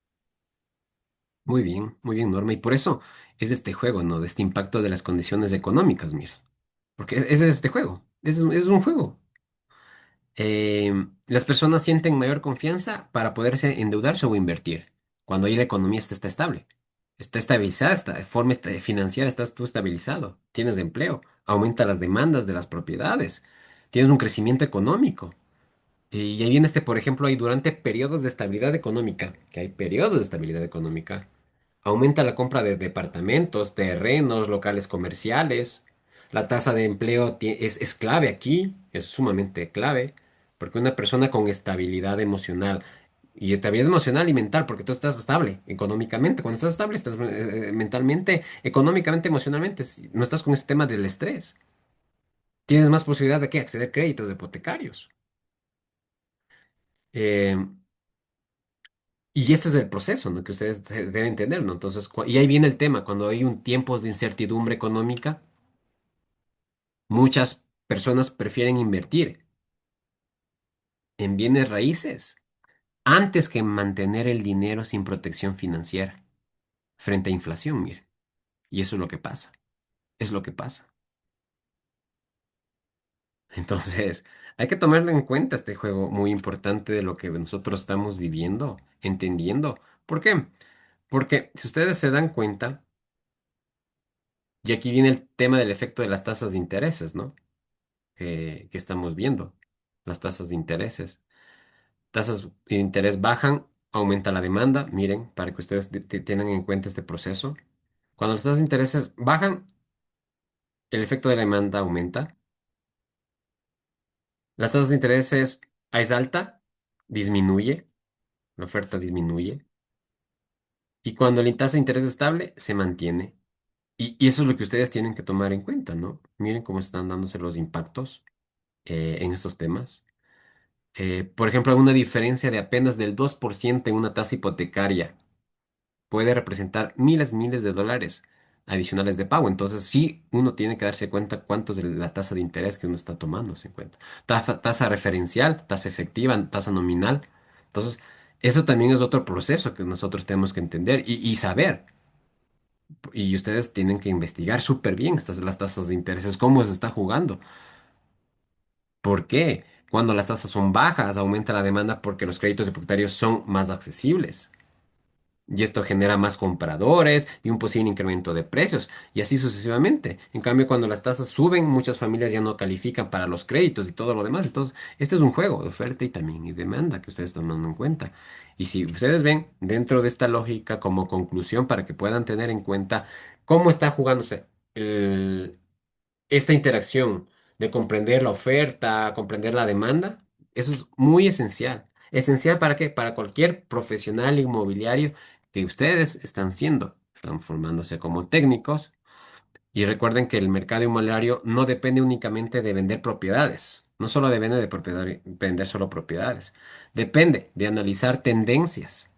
Muy bien, Norma. Y por eso es de este juego, ¿no? De este impacto de las condiciones económicas, mire. Porque ese es este juego. Es un juego. Las personas sienten mayor confianza para poderse endeudarse o invertir cuando ahí la economía está estable. Está estabilizada, está, de forma financiera estás tú estabilizado. Tienes empleo, aumenta las demandas de las propiedades, tienes un crecimiento económico. Y ahí viene por ejemplo, hay durante periodos de estabilidad económica, que hay periodos de estabilidad económica. Aumenta la compra de departamentos, terrenos, locales comerciales. La tasa de empleo es clave aquí, es sumamente clave, porque una persona con estabilidad emocional y estabilidad emocional y mental, porque tú estás estable económicamente, cuando estás estable estás mentalmente, económicamente, emocionalmente, no estás con ese tema del estrés. Tienes más posibilidad de que acceder a créditos hipotecarios. Eh, y este es el proceso, ¿no? Que ustedes deben entender, ¿no? Entonces, y ahí viene el tema, cuando hay un tiempos de incertidumbre económica, muchas personas prefieren invertir en bienes raíces antes que mantener el dinero sin protección financiera frente a inflación, mire. Y eso es lo que pasa, es lo que pasa. Entonces, hay que tomarlo en cuenta este juego muy importante de lo que nosotros estamos viviendo, entendiendo. ¿Por qué? Porque si ustedes se dan cuenta, y aquí viene el tema del efecto de las tasas de intereses, ¿no? Que estamos viendo, las tasas de intereses. Tasas de interés bajan, aumenta la demanda. Miren, para que ustedes tengan en cuenta este proceso. Cuando las tasas de intereses bajan, el efecto de la demanda aumenta. Las tasas de intereses es alta, disminuye, la oferta disminuye. Y cuando la tasa de interés es estable, se mantiene. Y eso es lo que ustedes tienen que tomar en cuenta, ¿no? Miren cómo están dándose los impactos en estos temas. Por ejemplo, una diferencia de apenas del 2% en una tasa hipotecaria puede representar miles de dólares adicionales de pago. Entonces, sí, uno tiene que darse cuenta cuánto es la tasa de interés que uno está tomándose en cuenta. Tasa referencial, tasa efectiva, tasa nominal. Entonces, eso también es otro proceso que nosotros tenemos que entender y saber. Y ustedes tienen que investigar súper bien las tasas de intereses, cómo se está jugando. ¿Por qué? Cuando las tasas son bajas, aumenta la demanda porque los créditos hipotecarios son más accesibles. Y esto genera más compradores y un posible incremento de precios, y así sucesivamente. En cambio, cuando las tasas suben, muchas familias ya no califican para los créditos y todo lo demás. Entonces, este es un juego de oferta y también y demanda que ustedes están tomando en cuenta. Y si ustedes ven dentro de esta lógica como conclusión para que puedan tener en cuenta cómo está jugándose esta interacción de comprender la oferta, comprender la demanda, eso es muy esencial. ¿Esencial para qué? Para cualquier profesional inmobiliario que ustedes están siendo. Están formándose como técnicos. Y recuerden que el mercado inmobiliario no depende únicamente de vender propiedades. No solo depende de vender solo propiedades. Depende de analizar tendencias,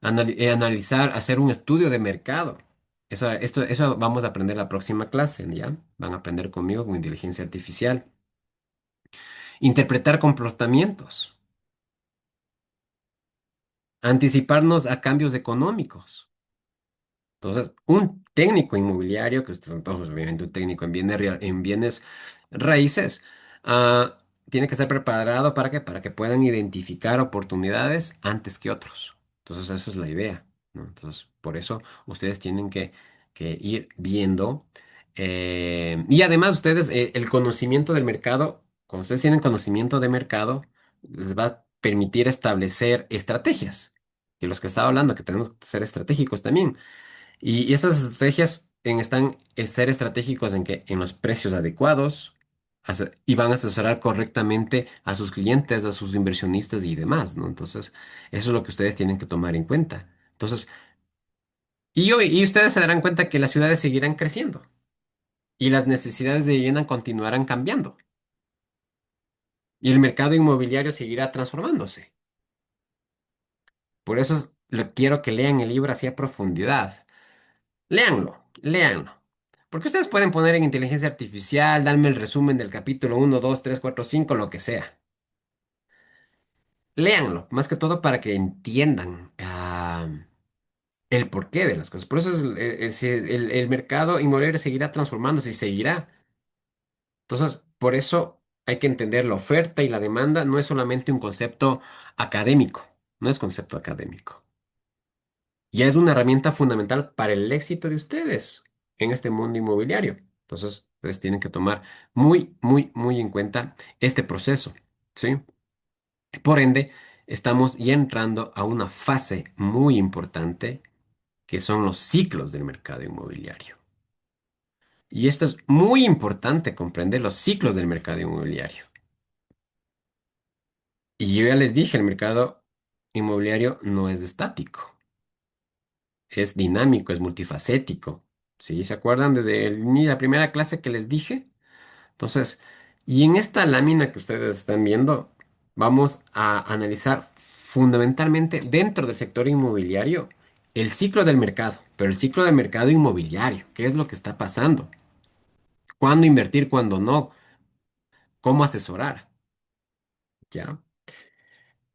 analizar, hacer un estudio de mercado. Eso vamos a aprender la próxima clase, ¿ya? Van a aprender conmigo con inteligencia artificial. Interpretar comportamientos, anticiparnos a cambios económicos. Entonces, un técnico inmobiliario, que ustedes son todos obviamente un técnico en en bienes raíces, ah, tiene que estar preparado ¿para qué? Para que puedan identificar oportunidades antes que otros. Entonces, esa es la idea, ¿no? Entonces, por eso ustedes tienen que ir viendo. Y además, ustedes, el conocimiento del mercado, cuando ustedes tienen conocimiento de mercado, les va a permitir establecer estrategias. Y los que estaba hablando, que tenemos que ser estratégicos también. Y estas estrategias están en ser estratégicos en que en los precios adecuados, Y van a asesorar correctamente a sus clientes, a sus inversionistas y demás, ¿no? Entonces, eso es lo que ustedes tienen que tomar en cuenta. Entonces, y ustedes se darán cuenta que las ciudades seguirán creciendo y las necesidades de vivienda continuarán cambiando y el mercado inmobiliario seguirá transformándose. Por eso quiero que lean el libro así a profundidad. Léanlo, léanlo. Porque ustedes pueden poner en inteligencia artificial, darme el resumen del capítulo 1, 2, 3, 4, 5, lo que sea. Léanlo, más que todo para que entiendan el porqué de las cosas. Por eso el mercado inmobiliario seguirá transformándose y seguirá. Entonces, por eso hay que entender la oferta y la demanda no es solamente un concepto académico, no es concepto académico. Ya es una herramienta fundamental para el éxito de ustedes en este mundo inmobiliario. Entonces, ustedes tienen que tomar muy, muy, muy en cuenta este proceso, ¿sí? Por ende, estamos ya entrando a una fase muy importante que son los ciclos del mercado inmobiliario. Y esto es muy importante comprender los ciclos del mercado inmobiliario. Y yo ya les dije, el mercado inmobiliario no es estático, es dinámico, es multifacético. ¿Sí? ¿Se acuerdan desde la primera clase que les dije? Entonces, y en esta lámina que ustedes están viendo, vamos a analizar fundamentalmente dentro del sector inmobiliario el ciclo del mercado, pero el ciclo del mercado inmobiliario, ¿qué es lo que está pasando? ¿Cuándo invertir, cuándo no? ¿Cómo asesorar? ¿Ya?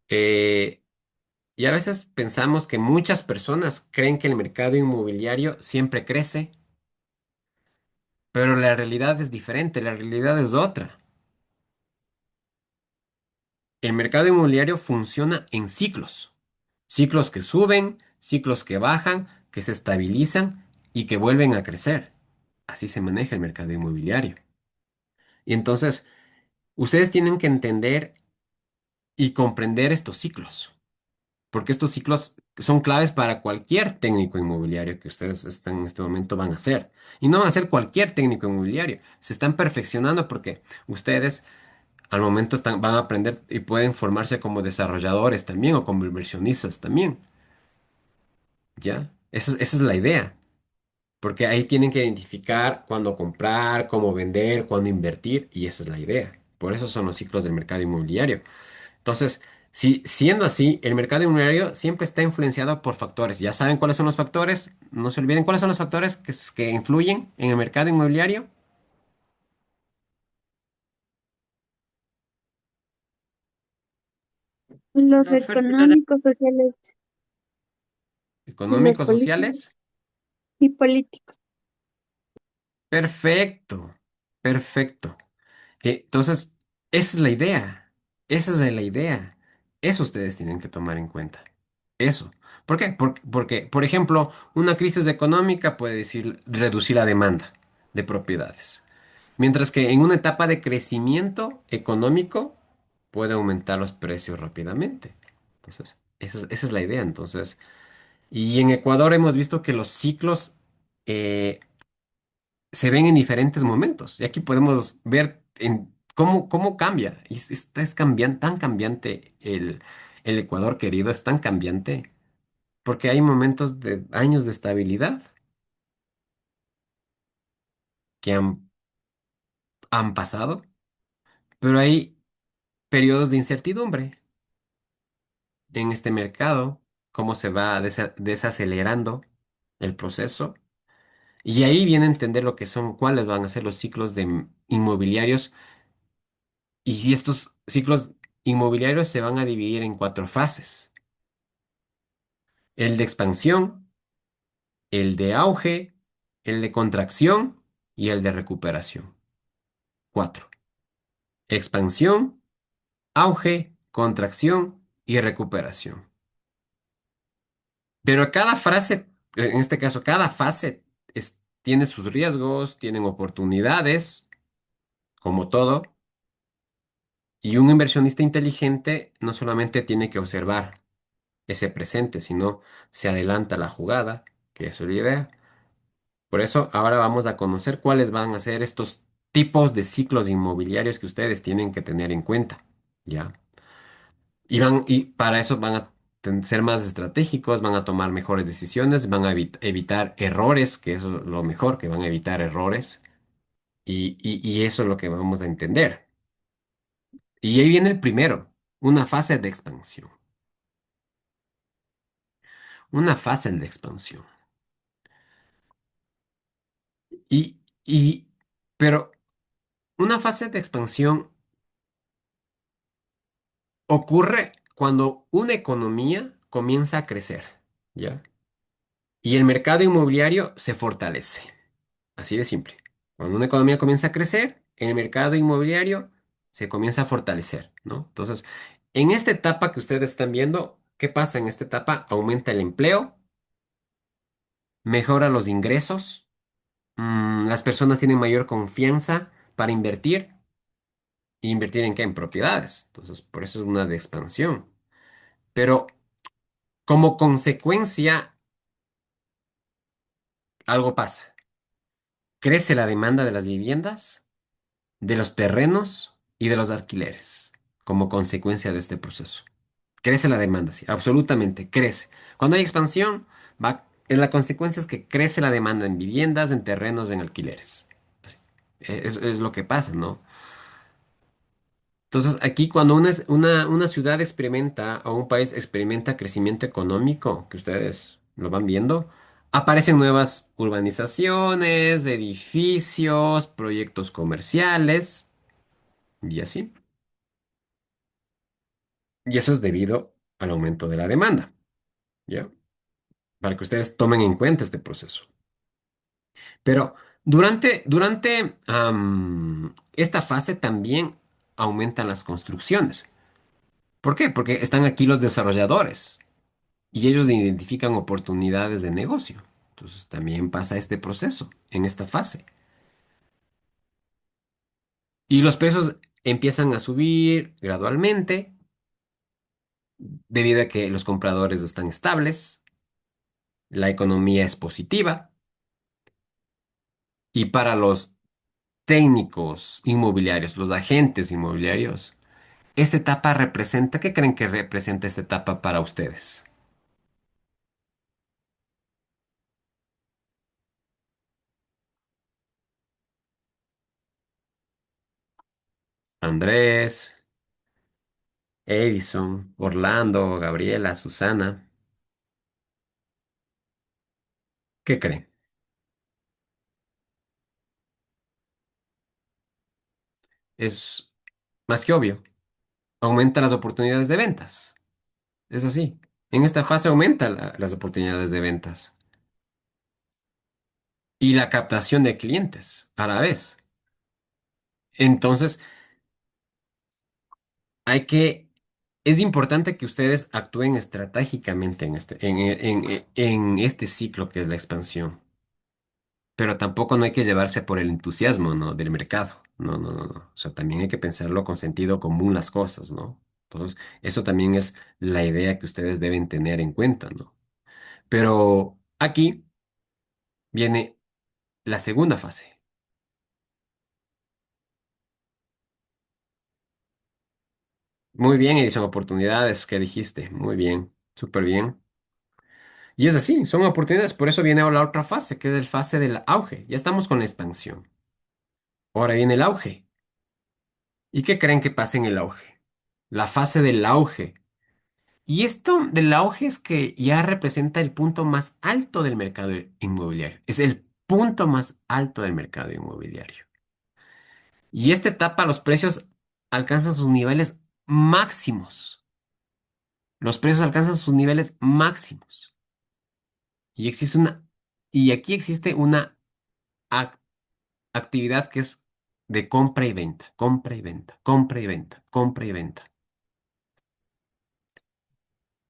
Eh, y a veces pensamos que muchas personas creen que el mercado inmobiliario siempre crece, pero la realidad es diferente, la realidad es otra. El mercado inmobiliario funciona en ciclos. Ciclos que suben, ciclos que bajan, que se estabilizan y que vuelven a crecer. Así se maneja el mercado inmobiliario. Y entonces, ustedes tienen que entender y comprender estos ciclos, porque estos ciclos son claves para cualquier técnico inmobiliario que ustedes están en este momento van a hacer. Y no van a ser cualquier técnico inmobiliario, se están perfeccionando porque ustedes al momento van a aprender y pueden formarse como desarrolladores también o como inversionistas también. ¿Ya? Esa es la idea. Porque ahí tienen que identificar cuándo comprar, cómo vender, cuándo invertir, y esa es la idea. Por eso son los ciclos del mercado inmobiliario. Entonces, si siendo así, el mercado inmobiliario siempre está influenciado por factores. ¿Ya saben cuáles son los factores? No se olviden cuáles son los factores que influyen en el mercado inmobiliario. Los La oferta y la económicos, sociales y los Económicos, políticos sociales. y políticos. Perfecto, perfecto. Entonces, esa es la idea. Esa es la idea. Eso ustedes tienen que tomar en cuenta. Eso. ¿Por qué? Porque, por ejemplo, una crisis económica puede decir reducir la demanda de propiedades. Mientras que en una etapa de crecimiento económico puede aumentar los precios rápidamente. Entonces, esa es la idea. Entonces, y en Ecuador hemos visto que los ciclos eh, se ven en diferentes momentos. Y aquí podemos ver cómo cambia. Es tan cambiante el Ecuador querido, es tan cambiante, porque hay momentos de años de estabilidad que han pasado, pero hay periodos de incertidumbre en este mercado, cómo se va desacelerando el proceso. Y ahí viene a entender lo que son, cuáles van a ser los ciclos de inmobiliarios. Y si estos ciclos inmobiliarios se van a dividir en cuatro fases: el de expansión, el de auge, el de contracción y el de recuperación. Cuatro: expansión, auge, contracción y recuperación. Pero cada frase, en este caso, cada fase tiene sus riesgos, tienen oportunidades, como todo, y un inversionista inteligente no solamente tiene que observar ese presente, sino se adelanta a la jugada, que es la idea. Por eso ahora vamos a conocer cuáles van a ser estos tipos de ciclos inmobiliarios que ustedes tienen que tener en cuenta, ¿ya? Y para eso van a ser más estratégicos, van a tomar mejores decisiones, van a evitar errores, que eso es lo mejor, que van a evitar errores. Y eso es lo que vamos a entender. Y ahí viene el primero, una fase de expansión. Una fase de expansión. Y, y, pero una fase de expansión ocurre cuando una economía comienza a crecer, ¿ya? Y el mercado inmobiliario se fortalece. Así de simple. Cuando una economía comienza a crecer, el mercado inmobiliario se comienza a fortalecer, ¿no? Entonces, en esta etapa que ustedes están viendo, ¿qué pasa en esta etapa? Aumenta el empleo, mejora los ingresos, las personas tienen mayor confianza para invertir. ¿Y invertir en qué? En propiedades. Entonces, por eso es una de expansión. Pero como consecuencia, algo pasa. Crece la demanda de las viviendas, de los terrenos y de los alquileres, como consecuencia de este proceso. Crece la demanda, sí, absolutamente, crece. Cuando hay expansión, la consecuencia es que crece la demanda en viviendas, en terrenos, en alquileres. Así. Es lo que pasa, ¿no? Entonces, aquí cuando una ciudad experimenta o un país experimenta crecimiento económico, que ustedes lo van viendo, aparecen nuevas urbanizaciones, edificios, proyectos comerciales y así. Y eso es debido al aumento de la demanda, ¿ya? Para que ustedes tomen en cuenta este proceso. Pero durante esta fase también aumentan las construcciones. ¿Por qué? Porque están aquí los desarrolladores. Y ellos identifican oportunidades de negocio. Entonces también pasa este proceso en esta fase. Y los precios empiezan a subir gradualmente debido a que los compradores están estables, la economía es positiva y para los técnicos inmobiliarios, los agentes inmobiliarios, esta etapa representa, ¿qué creen que representa esta etapa para ustedes? Andrés, Edison, Orlando, Gabriela, Susana, ¿qué creen? Es más que obvio. Aumenta las oportunidades de ventas. Es así. En esta fase aumenta las oportunidades de ventas y la captación de clientes a la vez. Entonces, hay que, es importante que ustedes actúen estratégicamente en este ciclo que es la expansión. Pero tampoco no hay que llevarse por el entusiasmo, ¿no? Del mercado. No, no, no, no. O sea, también hay que pensarlo con sentido común las cosas, ¿no? Entonces, eso también es la idea que ustedes deben tener en cuenta, ¿no? Pero aquí viene la segunda fase. Muy bien, Edison, oportunidades que dijiste. Muy bien, súper bien. Y es así, son oportunidades. Por eso viene ahora la otra fase, que es el fase del auge. Ya estamos con la expansión. Ahora viene el auge. ¿Y qué creen que pasa en el auge? La fase del auge. Y esto del auge es que ya representa el punto más alto del mercado inmobiliario. Es el punto más alto del mercado inmobiliario. Y esta etapa los precios alcanzan sus niveles máximos. Los precios alcanzan sus niveles máximos. Y existe y aquí existe una ac- actividad que es de compra y venta, compra y venta, compra y venta, compra y venta.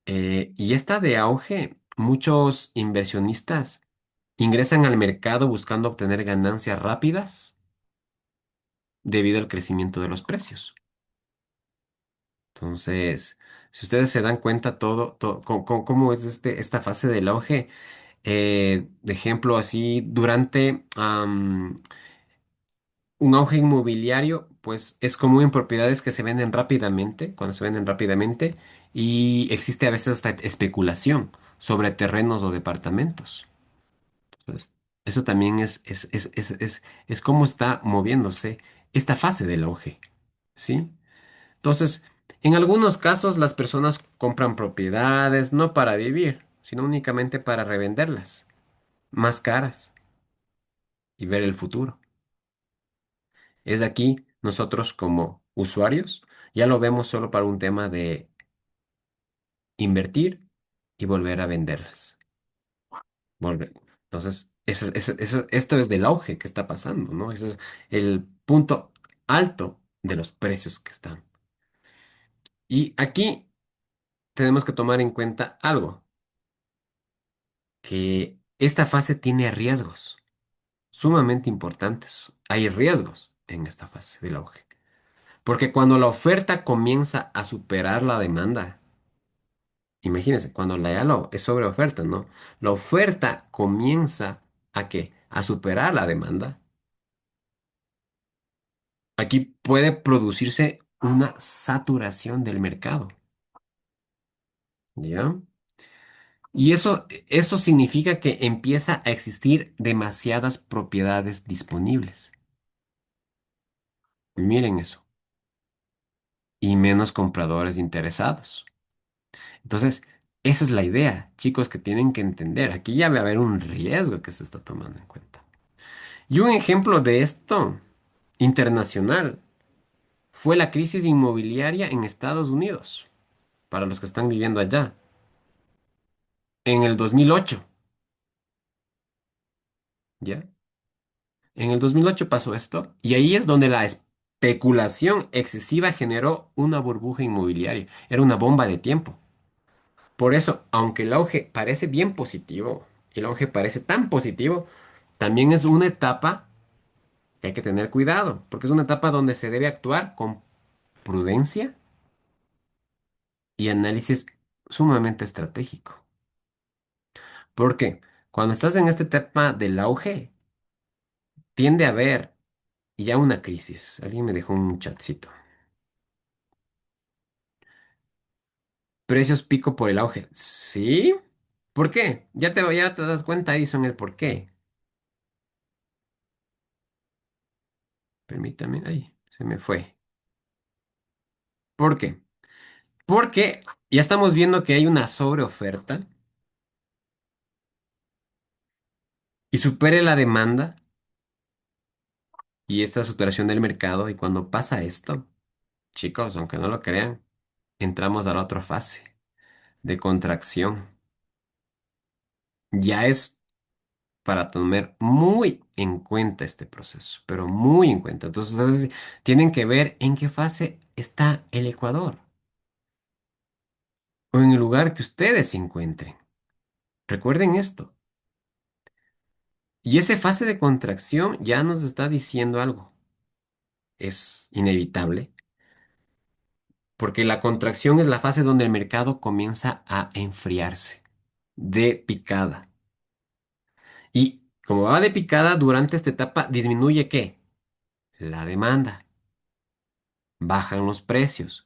Y esta de auge, muchos inversionistas ingresan al mercado buscando obtener ganancias rápidas debido al crecimiento de los precios. Entonces, si ustedes se dan cuenta cómo es esta fase del auge, de ejemplo, así, Un auge inmobiliario, pues es común en propiedades que se venden rápidamente, cuando se venden rápidamente, y existe a veces hasta especulación sobre terrenos o departamentos. Entonces, eso también es cómo está moviéndose esta fase del auge, ¿sí? Entonces, en algunos casos las personas compran propiedades no para vivir, sino únicamente para revenderlas, más caras y ver el futuro. Es aquí nosotros como usuarios ya lo vemos solo para un tema de invertir y volver a venderlas. Volver. Entonces, esto es del auge que está pasando, ¿no? Ese es el punto alto de los precios que están. Y aquí tenemos que tomar en cuenta algo, que esta fase tiene riesgos sumamente importantes. Hay riesgos en esta fase del auge. Porque cuando la oferta comienza a superar la demanda, imagínense, cuando es sobre oferta, ¿no? La oferta comienza ¿a qué? A superar la demanda. Aquí puede producirse una saturación del mercado, ¿ya? Y eso significa que empieza a existir demasiadas propiedades disponibles. Miren eso. Y menos compradores interesados. Entonces, esa es la idea, chicos, que tienen que entender. Aquí ya va a haber un riesgo que se está tomando en cuenta. Y un ejemplo de esto internacional fue la crisis inmobiliaria en Estados Unidos, para los que están viviendo allá, en el 2008, ¿ya? En el 2008 pasó esto y ahí es donde la especulación excesiva generó una burbuja inmobiliaria. Era una bomba de tiempo. Por eso, aunque el auge parece bien positivo, el auge parece tan positivo, también es una etapa que hay que tener cuidado, porque es una etapa donde se debe actuar con prudencia y análisis sumamente estratégico. Porque cuando estás en esta etapa del auge, tiende a haber ya una crisis. Alguien me dejó un chatcito. Precios pico por el auge. ¿Sí? ¿Por qué? Ya te das cuenta, Edison, el por qué. Permítame. Ay, se me fue. ¿Por qué? Porque ya estamos viendo que hay una sobreoferta y supere la demanda y esta saturación del mercado. Y cuando pasa esto, chicos, aunque no lo crean, entramos a la otra fase de contracción. Ya es para tomar muy en cuenta este proceso, pero muy en cuenta. Entonces, ustedes tienen que ver en qué fase está el Ecuador o en el lugar que ustedes se encuentren. Recuerden esto. Y esa fase de contracción ya nos está diciendo algo. Es inevitable, porque la contracción es la fase donde el mercado comienza a enfriarse de picada. Y como va de picada, durante esta etapa disminuye ¿qué? La demanda. Bajan los precios.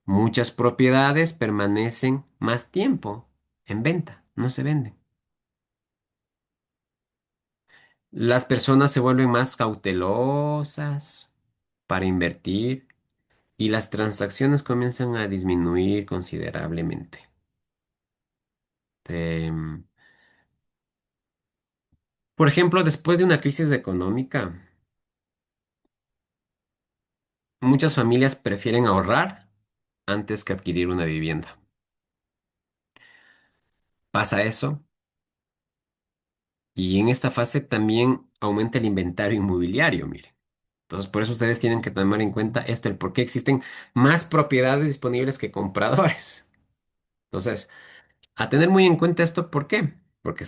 Muchas propiedades permanecen más tiempo en venta, no se venden. Las personas se vuelven más cautelosas para invertir y las transacciones comienzan a disminuir considerablemente. Em, por ejemplo, después de una crisis económica, muchas familias prefieren ahorrar antes que adquirir una vivienda. Pasa eso y en esta fase también aumenta el inventario inmobiliario, mire. Entonces, por eso ustedes tienen que tomar en cuenta esto, el por qué existen más propiedades disponibles que compradores. Entonces, a tener muy en cuenta esto, ¿por qué? Porque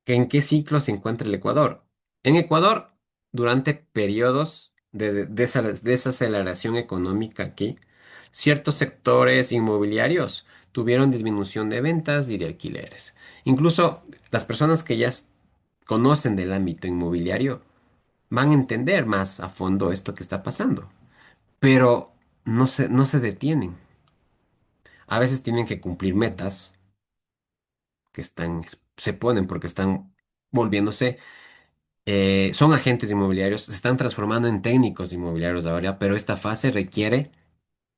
¿en qué ciclo se encuentra el Ecuador? En Ecuador, durante periodos de desaceleración económica aquí, ciertos sectores inmobiliarios tuvieron disminución de ventas y de alquileres. Incluso las personas que conocen del ámbito inmobiliario van a entender más a fondo esto que está pasando, pero no se detienen. A veces tienen que cumplir metas que se ponen porque están volviéndose, son agentes inmobiliarios, se están transformando en técnicos inmobiliarios ahora, pero esta fase requiere,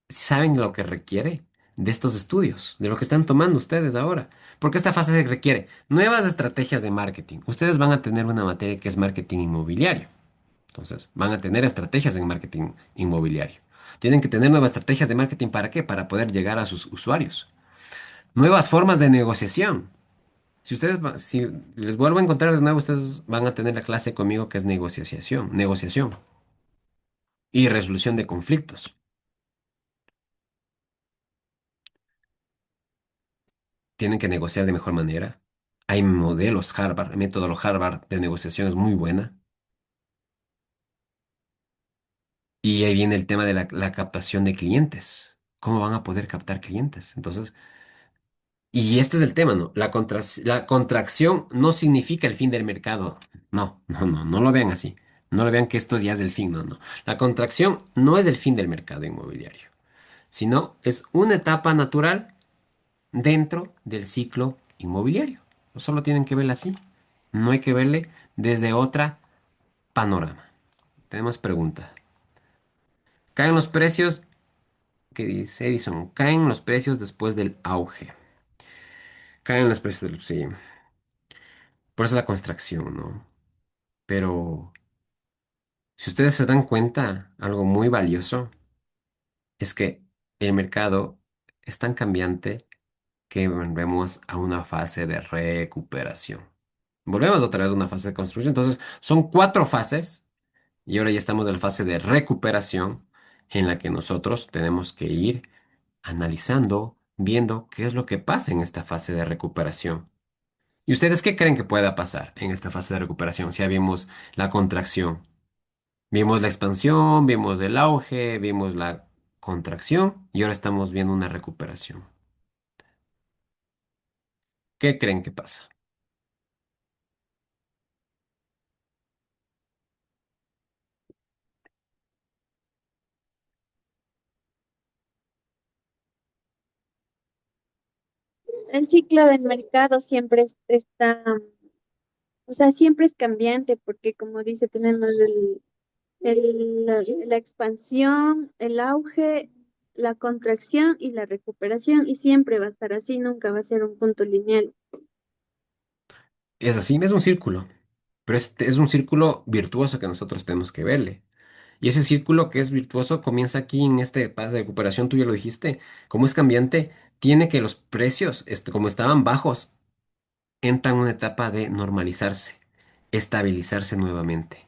¿saben lo que requiere? De estos estudios, de lo que están tomando ustedes ahora. Porque esta fase requiere nuevas estrategias de marketing. Ustedes van a tener una materia que es marketing inmobiliario. Entonces, van a tener estrategias en marketing inmobiliario. Tienen que tener nuevas estrategias de marketing ¿para qué? Para poder llegar a sus usuarios. Nuevas formas de negociación. Si les vuelvo a encontrar de nuevo, ustedes van a tener la clase conmigo que es negociación y resolución de conflictos. Tienen que negociar de mejor manera. Hay modelos Harvard, el método Harvard de negociación es muy buena. Y ahí viene el tema de la captación de clientes. ¿Cómo van a poder captar clientes? Entonces, y este es el tema, ¿no? La contracción no significa el fin del mercado. No lo vean así. No lo vean que esto ya es el fin, no. La contracción no es el fin del mercado inmobiliario, sino es una etapa natural dentro del ciclo inmobiliario. Solo tienen que verla así. No hay que verle desde otra panorama. Tenemos pregunta. ¿Caen los precios? ¿Qué dice Edison? Caen los precios después del auge. Caen los precios del... Sí. Por eso la contracción, ¿no? Pero si ustedes se dan cuenta, algo muy valioso es que el mercado es tan cambiante que volvemos a una fase de recuperación. Volvemos otra vez a una fase de construcción. Entonces, son cuatro fases y ahora ya estamos en la fase de recuperación en la que nosotros tenemos que ir analizando, viendo qué es lo que pasa en esta fase de recuperación. ¿Y ustedes qué creen que pueda pasar en esta fase de recuperación? Si ya vimos la contracción, vimos la expansión, vimos el auge, vimos la contracción y ahora estamos viendo una recuperación. ¿Qué creen que pasa? El ciclo del mercado siempre está, o sea, siempre es cambiante porque como dice, tenemos la expansión, el auge, la contracción y la recuperación y siempre va a estar así, nunca va a ser un punto lineal. Es así, es un círculo, pero es un círculo virtuoso que nosotros tenemos que verle. Y ese círculo que es virtuoso comienza aquí en este paso de recuperación, tú ya lo dijiste, como es cambiante, tiene que los precios, como estaban bajos, entran en una etapa de normalizarse, estabilizarse nuevamente.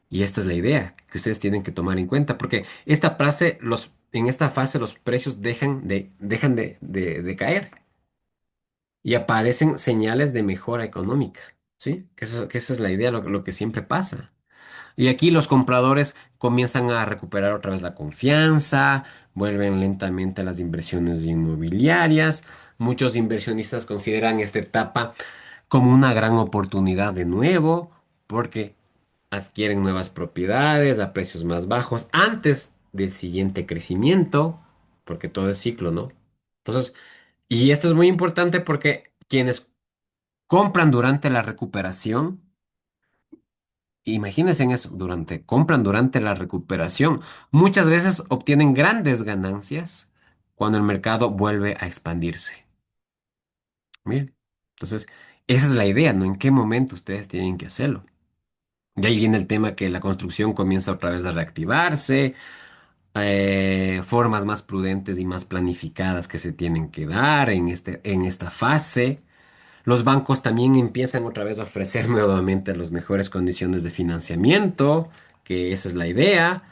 Y esta es la idea que ustedes tienen que tomar en cuenta, porque en esta fase los precios dejan de caer y aparecen señales de mejora económica, ¿sí? Que esa es la idea, lo que siempre pasa. Y aquí los compradores comienzan a recuperar otra vez la confianza, vuelven lentamente a las inversiones inmobiliarias. Muchos inversionistas consideran esta etapa como una gran oportunidad de nuevo, porque adquieren nuevas propiedades a precios más bajos antes del siguiente crecimiento, porque todo es ciclo, ¿no? Entonces, y esto es muy importante porque quienes compran durante la recuperación, imagínense en eso, compran durante la recuperación, muchas veces obtienen grandes ganancias cuando el mercado vuelve a expandirse. Miren, entonces, esa es la idea, ¿no? ¿En qué momento ustedes tienen que hacerlo? Y ahí viene el tema que la construcción comienza otra vez a reactivarse, formas más prudentes y más planificadas que se tienen que dar en esta fase. Los bancos también empiezan otra vez a ofrecer nuevamente las mejores condiciones de financiamiento, que esa es la idea.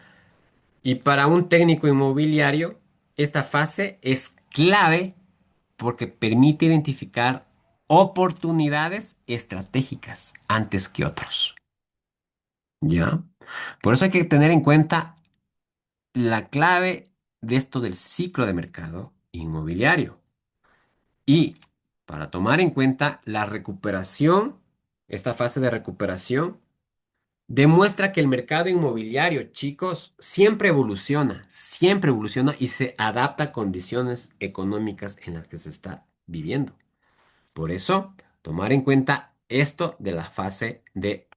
Y para un técnico inmobiliario, esta fase es clave porque permite identificar oportunidades estratégicas antes que otros. ¿Ya? Por eso hay que tener en cuenta la clave de esto del ciclo de mercado inmobiliario. Y para tomar en cuenta la recuperación, esta fase de recuperación, Demuestra que el mercado inmobiliario, chicos, siempre evoluciona y se adapta a condiciones económicas en las que se está viviendo. Por eso, tomar en cuenta esto de la fase de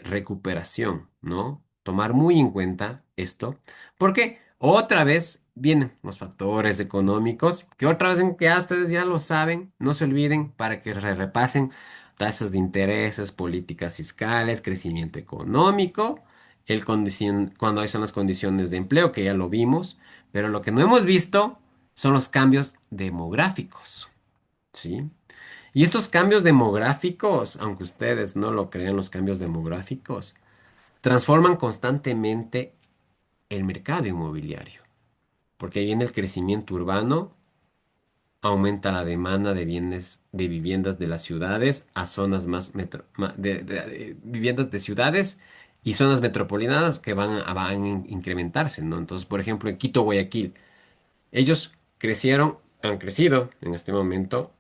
recuperación, ¿no? Tomar muy en cuenta esto, porque otra vez vienen los factores económicos, que otra vez ya ustedes ya lo saben, no se olviden para que repasen tasas de intereses, políticas fiscales, crecimiento económico, cuando hay son las condiciones de empleo, que ya lo vimos, pero lo que no hemos visto son los cambios demográficos, ¿sí? Y estos cambios demográficos, aunque ustedes no lo crean, los cambios demográficos transforman constantemente el mercado inmobiliario, porque ahí viene el crecimiento urbano, aumenta la demanda de bienes, de viviendas de las ciudades a zonas más viviendas de ciudades y zonas metropolitanas que van a incrementarse, ¿no? Entonces, por ejemplo, en Quito, Guayaquil, ellos crecieron, han crecido en este momento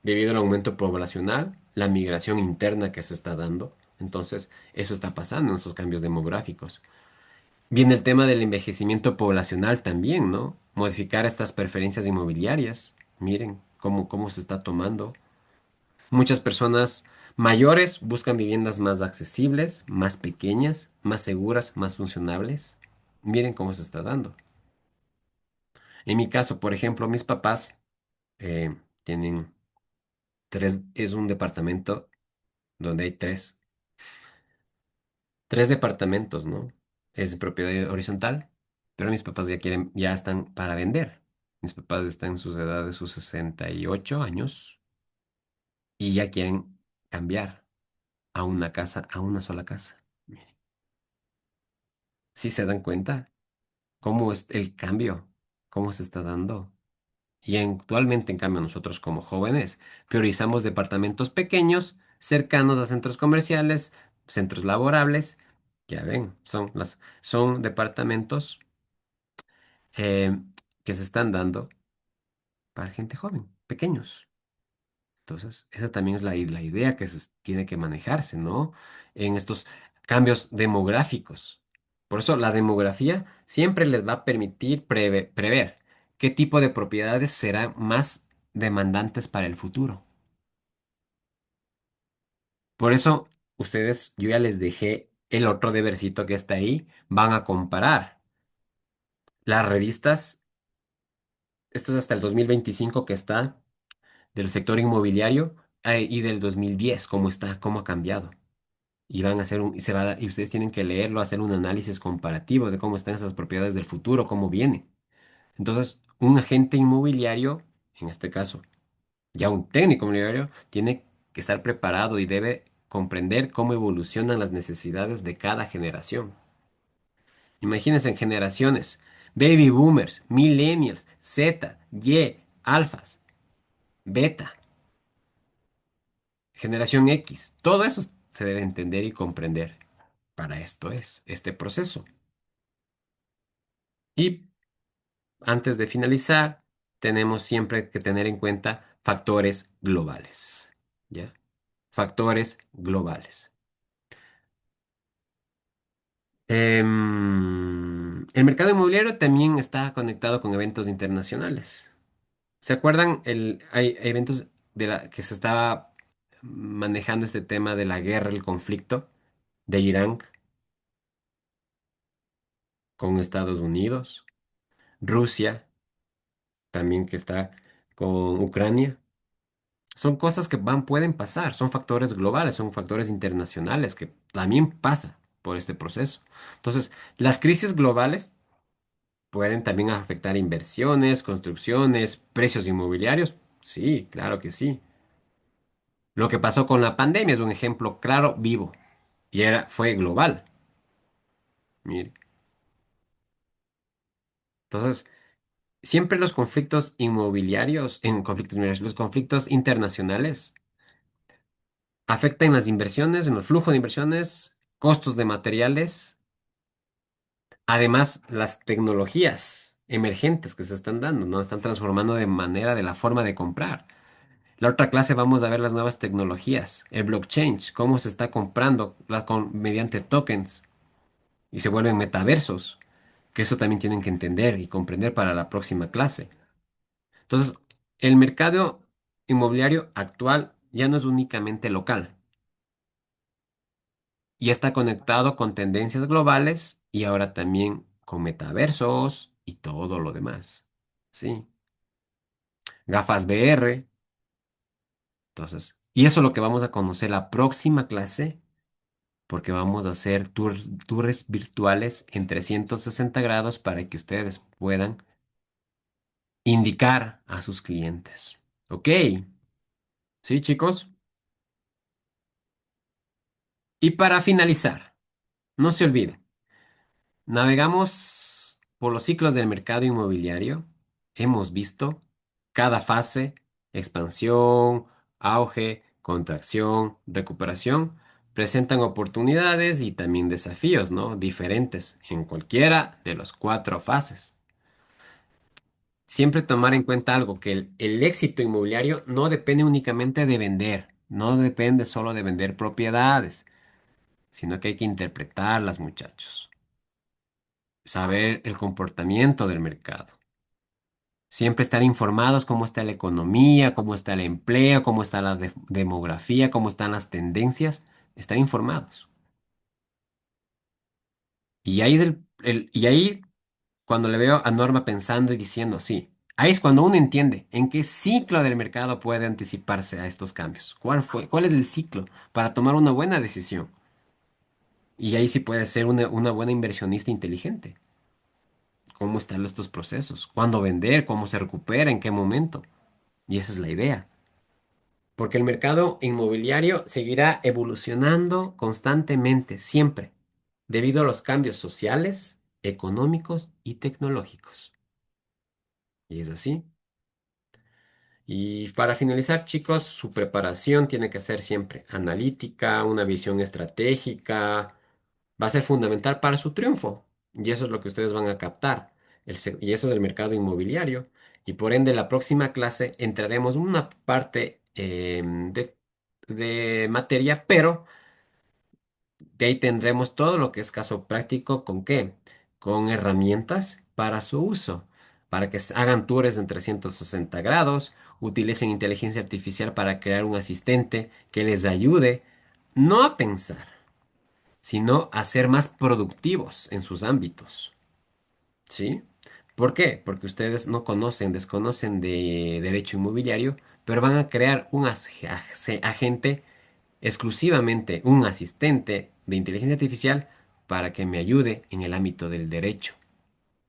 debido al aumento poblacional, la migración interna que se está dando. Entonces, eso está pasando en esos cambios demográficos. Viene el tema del envejecimiento poblacional también, ¿no? Modificar estas preferencias inmobiliarias. Miren cómo se está tomando. Muchas personas mayores buscan viviendas más accesibles, más pequeñas, más seguras, más funcionables. Miren cómo se está dando. En mi caso, por ejemplo, mis papás tienen es un departamento donde hay tres departamentos, ¿no? Es propiedad horizontal, pero mis papás ya están para vender. Mis papás están en sus edades, sus 68 años, y ya quieren cambiar a una casa, a una sola casa. Miren, ¿sí se dan cuenta cómo es el cambio, cómo se está dando? Y actualmente, en cambio, nosotros como jóvenes priorizamos departamentos pequeños, cercanos a centros comerciales, centros laborables. Ya ven, son departamentos eh, que se están dando para gente joven, pequeños. Entonces, esa también es la idea que tiene que manejarse, ¿no? En estos cambios demográficos. Por eso la demografía siempre les va a permitir prever qué tipo de propiedades serán más demandantes para el futuro. Por eso, ustedes, yo ya les dejé el otro debercito que está ahí. Van a comparar las revistas, esto es hasta el 2025 que está, del sector inmobiliario, y del 2010, cómo está, cómo ha cambiado. Y van a hacer y ustedes tienen que leerlo, hacer un análisis comparativo de cómo están esas propiedades del futuro, cómo vienen. Entonces, un agente inmobiliario, en este caso, ya un técnico inmobiliario, tiene que estar preparado y debe comprender cómo evolucionan las necesidades de cada generación. Imagínense en generaciones, baby boomers, millennials, Z, Y, alfas, beta, generación X. Todo eso se debe entender y comprender. Para esto es este proceso. Y antes de finalizar, tenemos siempre que tener en cuenta factores globales. ¿Ya? Factores globales. El mercado inmobiliario también está conectado con eventos internacionales. ¿Se acuerdan? Hay eventos que se estaba manejando este tema de la guerra, el conflicto de Irán con Estados Unidos, Rusia también que está con Ucrania. Son cosas que pueden pasar, son factores globales, son factores internacionales que también pasa por este proceso. Entonces, las crisis globales pueden también afectar inversiones, construcciones, precios inmobiliarios. Sí, claro que sí. Lo que pasó con la pandemia es un ejemplo claro, vivo, y fue global. Mire. Entonces, siempre los conflictos inmobiliarios, los conflictos internacionales afectan las inversiones, en el flujo de inversiones, costos de materiales. Además, las tecnologías emergentes que se están dando, ¿no? Están transformando de manera de la forma de comprar. La otra clase vamos a ver las nuevas tecnologías, el blockchain, cómo se está comprando mediante tokens y se vuelven metaversos, que eso también tienen que entender y comprender para la próxima clase. Entonces, el mercado inmobiliario actual ya no es únicamente local, ya está conectado con tendencias globales y ahora también con metaversos y todo lo demás. Sí, gafas VR. Entonces, y eso es lo que vamos a conocer la próxima clase, porque vamos a hacer tours virtuales en 360 grados para que ustedes puedan indicar a sus clientes. ¿Ok? ¿Sí, chicos? Y para finalizar, no se olviden. Navegamos por los ciclos del mercado inmobiliario. Hemos visto cada fase, expansión, auge, contracción, recuperación, presentan oportunidades y también desafíos, ¿no? Diferentes en cualquiera de las cuatro fases. Siempre tomar en cuenta algo, que el éxito inmobiliario no depende únicamente de vender, no depende solo de vender propiedades, sino que hay que interpretarlas, muchachos, saber el comportamiento del mercado. Siempre estar informados cómo está la economía, cómo está el empleo, cómo está la demografía, cómo están las tendencias. Estar informados. Y ahí es y ahí cuando le veo a Norma pensando y diciendo, sí, ahí es cuando uno entiende en qué ciclo del mercado puede anticiparse a estos cambios. ¿Cuál es el ciclo para tomar una buena decisión? Y ahí sí puede ser una buena inversionista inteligente. ¿Cómo están estos procesos? ¿Cuándo vender? ¿Cómo se recupera? ¿En qué momento? Y esa es la idea. Porque el mercado inmobiliario seguirá evolucionando constantemente, siempre, debido a los cambios sociales, económicos y tecnológicos. Y es así. Y para finalizar, chicos, su preparación tiene que ser siempre analítica, una visión estratégica, va a ser fundamental para su triunfo. Y eso es lo que ustedes van a captar. Y eso es el mercado inmobiliario. Y por ende, la próxima clase entraremos en una parte de materia, pero de ahí tendremos todo lo que es caso práctico. ¿Con qué? Con herramientas para su uso, para que hagan tours en 360 grados, utilicen inteligencia artificial para crear un asistente que les ayude no a pensar, sino a ser más productivos en sus ámbitos. ¿Sí? ¿Por qué? Porque ustedes no conocen, desconocen de derecho inmobiliario, pero van a crear un agente exclusivamente, un asistente de inteligencia artificial para que me ayude en el ámbito del derecho.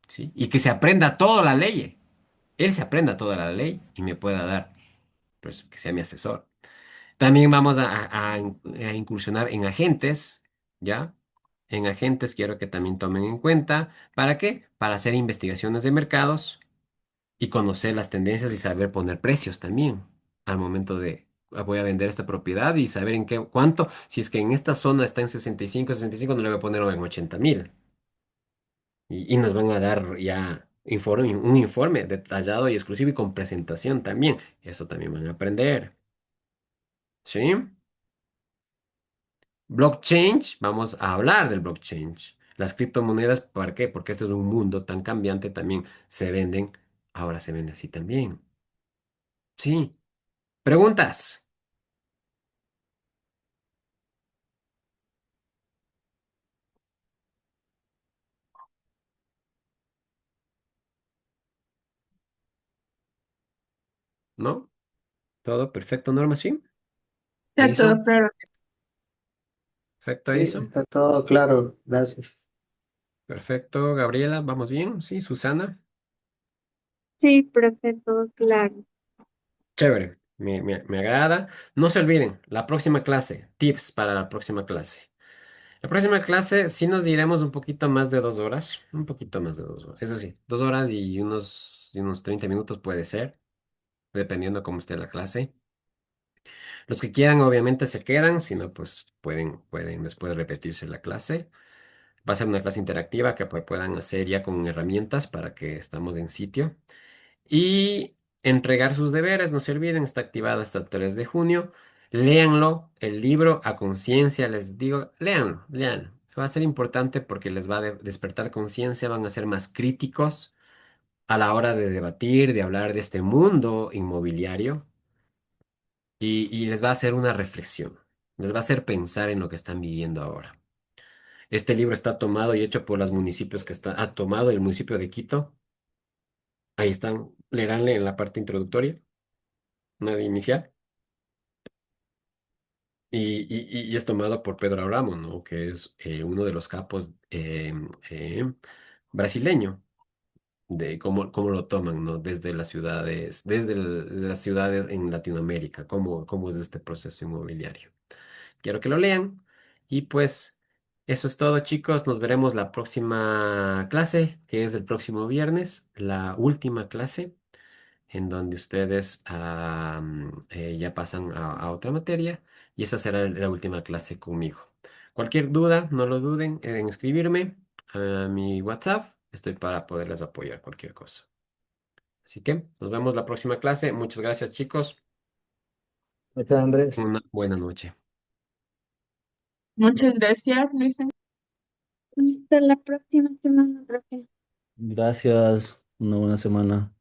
¿Sí? Y que se aprenda toda la ley. Él se aprenda toda la ley y me pueda dar, pues, que sea mi asesor. También vamos a incursionar en agentes, ¿ya? En agentes quiero que también tomen en cuenta. ¿Para qué? Para hacer investigaciones de mercados y conocer las tendencias y saber poner precios también al momento de voy a vender esta propiedad y saber en qué, cuánto, si es que en esta zona está en 65, no le voy a poner en 80.000. Y nos van a dar ya un informe detallado y exclusivo y con presentación también. Eso también van a aprender. ¿Sí? Blockchain, vamos a hablar del blockchain. Las criptomonedas, ¿para qué? Porque este es un mundo tan cambiante, también se venden, ahora se vende así también. Sí. Preguntas, ¿no? Todo perfecto, Norma, sí. Está todo ¿Aiso? claro. Perfecto, Sí, Aiso. está todo claro, gracias. Perfecto, Gabriela, ¿vamos bien? Sí, Susana. Sí, profe, todo claro. Chévere, me agrada. No se olviden, la próxima clase, tips para la próxima clase. La próxima clase sí nos diremos un poquito más de 2 horas, un poquito más de 2 horas. Es decir, 2 horas y unos 30 minutos puede ser, dependiendo cómo esté la clase. Los que quieran, obviamente, se quedan, si no, pues pueden después repetirse la clase. Va a ser una clase interactiva que puedan hacer ya con herramientas para que estamos en sitio. Y entregar sus deberes, no se olviden, está activado hasta el 3 de junio. Léanlo, el libro a conciencia, les digo, léanlo, léanlo. Va a ser importante porque les va a despertar conciencia, van a ser más críticos a la hora de debatir, de hablar de este mundo inmobiliario y les va a hacer una reflexión, les va a hacer pensar en lo que están viviendo ahora. Este libro está tomado y hecho por los municipios que ha tomado el municipio de Quito. Ahí están, leeránle en la parte introductoria, nada inicial. Y es tomado por Pedro Abramo, ¿no? Que es uno de los capos brasileño, de cómo lo toman, ¿no? Desde las ciudades, las ciudades en Latinoamérica, cómo es este proceso inmobiliario. Quiero que lo lean. Y pues eso es todo, chicos. Nos veremos la próxima clase, que es el próximo viernes, la última clase en donde ustedes ya pasan a otra materia y esa será la última clase conmigo. Cualquier duda, no lo duden en escribirme a mi WhatsApp. Estoy para poderles apoyar cualquier cosa. Así que nos vemos la próxima clase. Muchas gracias, chicos. Acá Andrés. Una buena noche. Muchas gracias, Luis. Hasta la próxima semana, profe. Gracias, una buena semana.